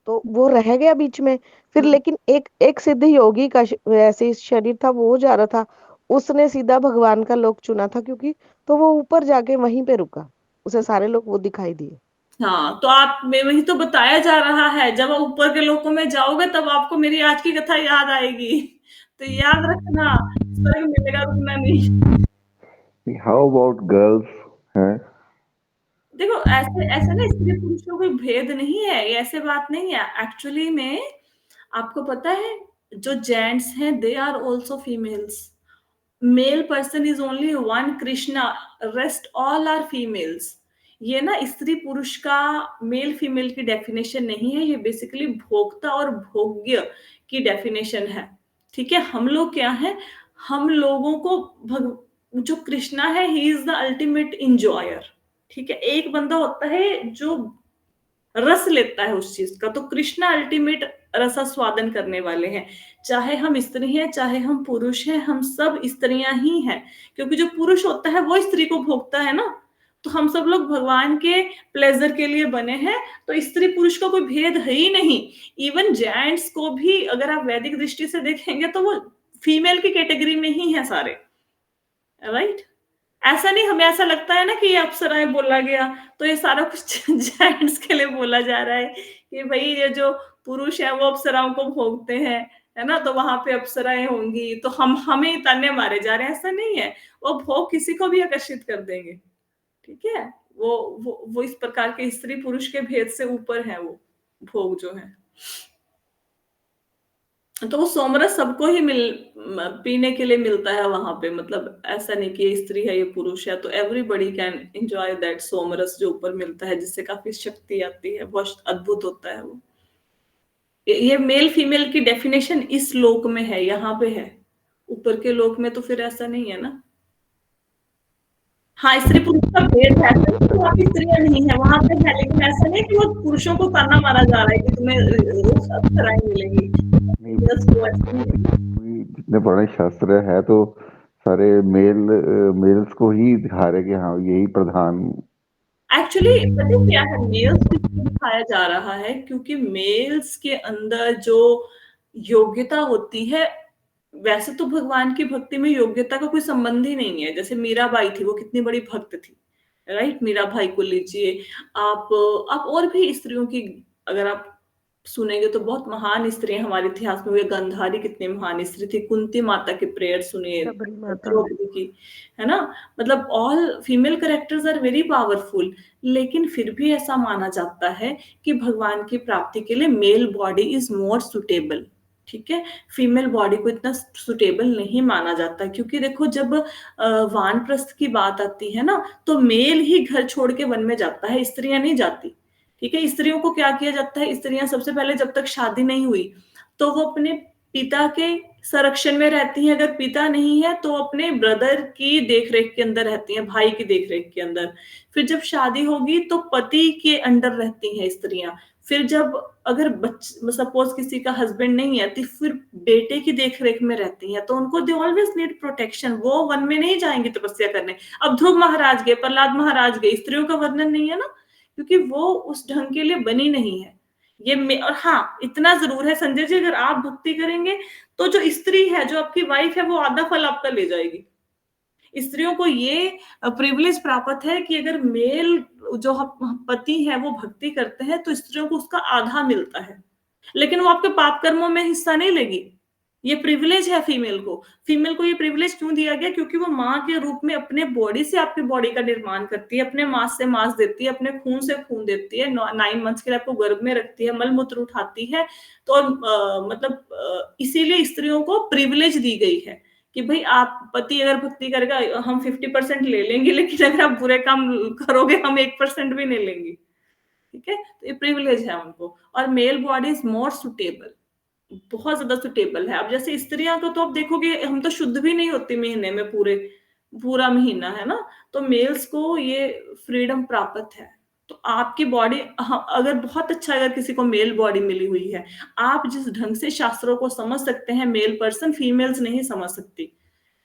तो वो रह गया बीच में। फिर लेकिन एक एक सिद्ध योगी का ऐसे शरीर था, वो जा रहा था, उसने सीधा भगवान का लोक चुना था, क्योंकि तो वो ऊपर जाके वहीं पे रुका, उसे सारे लोग वो दिखाई दिए। हाँ, तो आप में वही तो बताया जा रहा है, जब आप ऊपर के लोकों में जाओगे तब आपको मेरी आज की कथा याद आएगी। तो याद रखना, स्वर्ग मिलेगा, रुकना नहीं। How about girls? हैं? देखो, ऐसे ऐसे ना स्त्री पुरुष का कोई भेद नहीं है, ये ऐसे बात नहीं है एक्चुअली में। आपको पता है, जो जेंट्स हैं they are also females. Male person is only one Krishna, rest all are females. ये ना स्त्री पुरुष का, मेल फीमेल की डेफिनेशन नहीं है, ये बेसिकली भोक्ता और भोग्य की डेफिनेशन है। ठीक है, हम लोग क्या है, हम लोगों को जो कृष्णा है, he is the ultimate enjoyer. ठीक है, एक बंदा होता है जो रस लेता है उस चीज का, तो कृष्णा अल्टीमेट रसास्वादन करने वाले हैं। चाहे हम स्त्री हैं, चाहे हम पुरुष हैं, हम सब स्त्रियाँ ही हैं। क्योंकि जो पुरुष होता है वो स्त्री को भोगता है ना, तो हम सब लोग भगवान के प्लेज़र के लिए बने हैं, तो स्त्री पुरुष का कोई भेद है ही नहीं। इवन जेंट्स को भी अगर आप वैदिक दृष्टि से देखेंगे तो वो फीमेल की कैटेगरी में ही हैं सारे, राइट? ऐसा नहीं, हमें ऐसा लगता है ना कि ये अप्सराएँ बोला गया, तो ये सारा कुछ जेंट्स के लिए बोला जा रहा है कि भई ये जो पुरुष है वो अप्सराओं को भोगते हैं, है ना? तो वहाँ पे अप्सराएँ होंगी, तो हमें ही ताने मारे जा रहे हैं, ऐसा नहीं है। वो भोग किसी को भी आकर्षित कर देंगे, ठीक है? वो इस प्रकार के स्त्री पुरुष के भेद से ऊपर है वो भोग जो है। तो वो सोमरस सबको ही पीने के लिए मिलता है वहां पे, मतलब ऐसा नहीं कि ये स्त्री है ये पुरुष है, तो एवरीबॉडी कैन एंजॉय दैट सोमरस जो ऊपर मिलता है, जिससे काफी शक्ति आती है, बहुत अद्भुत होता है वो। ये मेल फीमेल की डेफिनेशन इस लोक में है, यहाँ पे है। ऊपर के लोक में तो फिर ऐसा नहीं है ना। हाँ, स्त्री पुरुष का भेद है, तो वहाँ पे स्त्रियाँ नहीं है, वहाँ पे है, लेकिन ऐसा नहीं कि वो पुरुषों को ताना मारा जा रहा है कि तुम्हें अप्सराएँ मिलेंगी। नहीं, जितने पुराने शास्त्र है तो सारे मेल्स को ही दिखा रहे कि हाँ यही प्रधान। एक्चुअली पता है क्या है, मेल्स को क्यों दिखाया जा रहा है, क्योंकि मेल्स के अंदर जो योग्यता होती है, वैसे तो भगवान की भक्ति में योग्यता का कोई संबंध ही नहीं है। जैसे मीराबाई थी, वो कितनी बड़ी भक्त थी, राइट? मीराबाई को लीजिए आप और भी स्त्रियों की अगर आप सुनेंगे तो बहुत महान स्त्रियां हमारे इतिहास में हुई। गंधारी कितनी महान स्त्री थी, कुंती माता के प्रेयर सुनिए, सबरी माता। द्रौपदी की, है ना? मतलब all female characters are very powerful, लेकिन फिर भी ऐसा माना जाता है कि भगवान की प्राप्ति के लिए male body is more suitable, ठीक है? फीमेल बॉडी को इतना सुटेबल नहीं माना जाता, क्योंकि देखो जब वानप्रस्थ की बात आती है ना, तो मेल ही घर छोड़ के वन में जाता है, स्त्रियां नहीं जाती, ठीक है? स्त्रियों को क्या किया जाता है, स्त्रियां सबसे पहले जब तक शादी नहीं हुई तो वो अपने पिता के संरक्षण में रहती हैं, अगर पिता नहीं है तो अपने ब्रदर की देखरेख के अंदर रहती हैं, भाई की देखरेख के अंदर। फिर जब शादी होगी तो पति के अंडर रहती हैं स्त्रियां। फिर जब अगर सपोज किसी का हस्बैंड नहीं है तो फिर बेटे की देखरेख में रहती हैं, तो उनको दे ऑलवेज नीड प्रोटेक्शन, वो वन में नहीं जाएंगी तपस्या करने। अब ध्रुव महाराज गए, प्रहलाद महाराज गए, स्त्रियों का वर्णन नहीं है ना, क्योंकि वो उस ढंग के लिए बनी नहीं है। और हाँ, इतना जरूर है संजय जी, अगर आप भक्ति करेंगे तो जो स्त्री है, जो आपकी वाइफ है, वो आधा फल आपका ले जाएगी। स्त्रियों को ये प्रिविलेज प्राप्त है कि अगर मेल जो पति है वो भक्ति करते हैं तो स्त्रियों को उसका आधा मिलता है, लेकिन वो आपके पाप कर्मों में हिस्सा नहीं लेगी। ये प्रिविलेज है फीमेल को। फीमेल को ये प्रिविलेज क्यों दिया गया? क्योंकि वो माँ के रूप में अपने बॉडी से आपकी बॉडी का निर्माण करती है, अपने मांस से मांस देती है, अपने खून से खून देती है, 9 मंथ्स के लिए आपको गर्भ में रखती है, मलमूत्र उठाती है। तो मतलब इसीलिए स्त्रियों को प्रिविलेज दी गई है कि भाई आप पति अगर भक्ति करेगा हम 50% ले लेंगे, लेकिन अगर आप बुरे काम करोगे हम 1% भी नहीं लेंगे, ठीक है? तो ये प्रिविलेज है उनको। और male body is more suitable, बहुत ज्यादा सुटेबल है। अब जैसे स्त्रियां को तो आप देखोगे हम तो शुद्ध भी नहीं होती महीने में, पूरा महीना, है ना? तो मेल्स को ये फ्रीडम प्राप्त है। तो आपकी बॉडी अगर बहुत अच्छा, अगर किसी को मेल बॉडी मिली हुई है, आप जिस ढंग से शास्त्रों को समझ सकते हैं मेल पर्सन, फीमेल्स नहीं समझ सकती।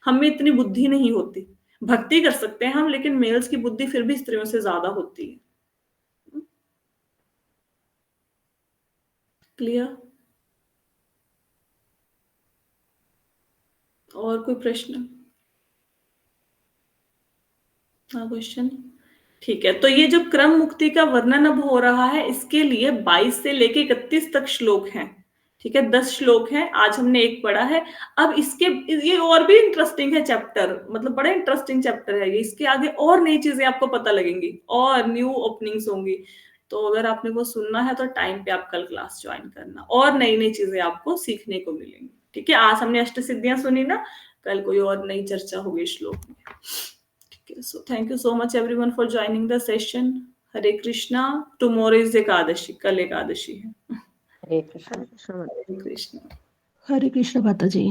हमें इतनी बुद्धि नहीं होती। भक्ति कर सकते हैं हम, लेकिन मेल्स की बुद्धि फिर भी स्त्रियों से ज्यादा होती है। क्लियर? और कोई प्रश्न? हाँ, क्वेश्चन? ठीक है, तो ये जो क्रम मुक्ति का वर्णन अब हो रहा है, इसके लिए 22 से लेके 31 तक श्लोक हैं, ठीक है? 10 श्लोक हैं, आज हमने एक पढ़ा है। अब ये और भी इंटरेस्टिंग है चैप्टर, मतलब बड़ा इंटरेस्टिंग चैप्टर है ये। इसके आगे और नई चीजें आपको पता लगेंगी और न्यू ओपनिंग्स होंगी। तो अगर आपने वो सुनना है तो टाइम पे आप कल क्लास ज्वाइन करना, और नई नई चीजें आपको सीखने को मिलेंगी, ठीक है? आज हमने अष्ट सिद्धियां सुनी ना, कल कोई और नई चर्चा होगी श्लोक में, ठीक है? So thank you so much everyone for joining the session. Hare Krishna. Tomorrow is Ekadashi, कल एकादशी है। हरे कृष्ण। हरे कृष्ण। हरे कृष्णा। हरे कृष्ण माता जी।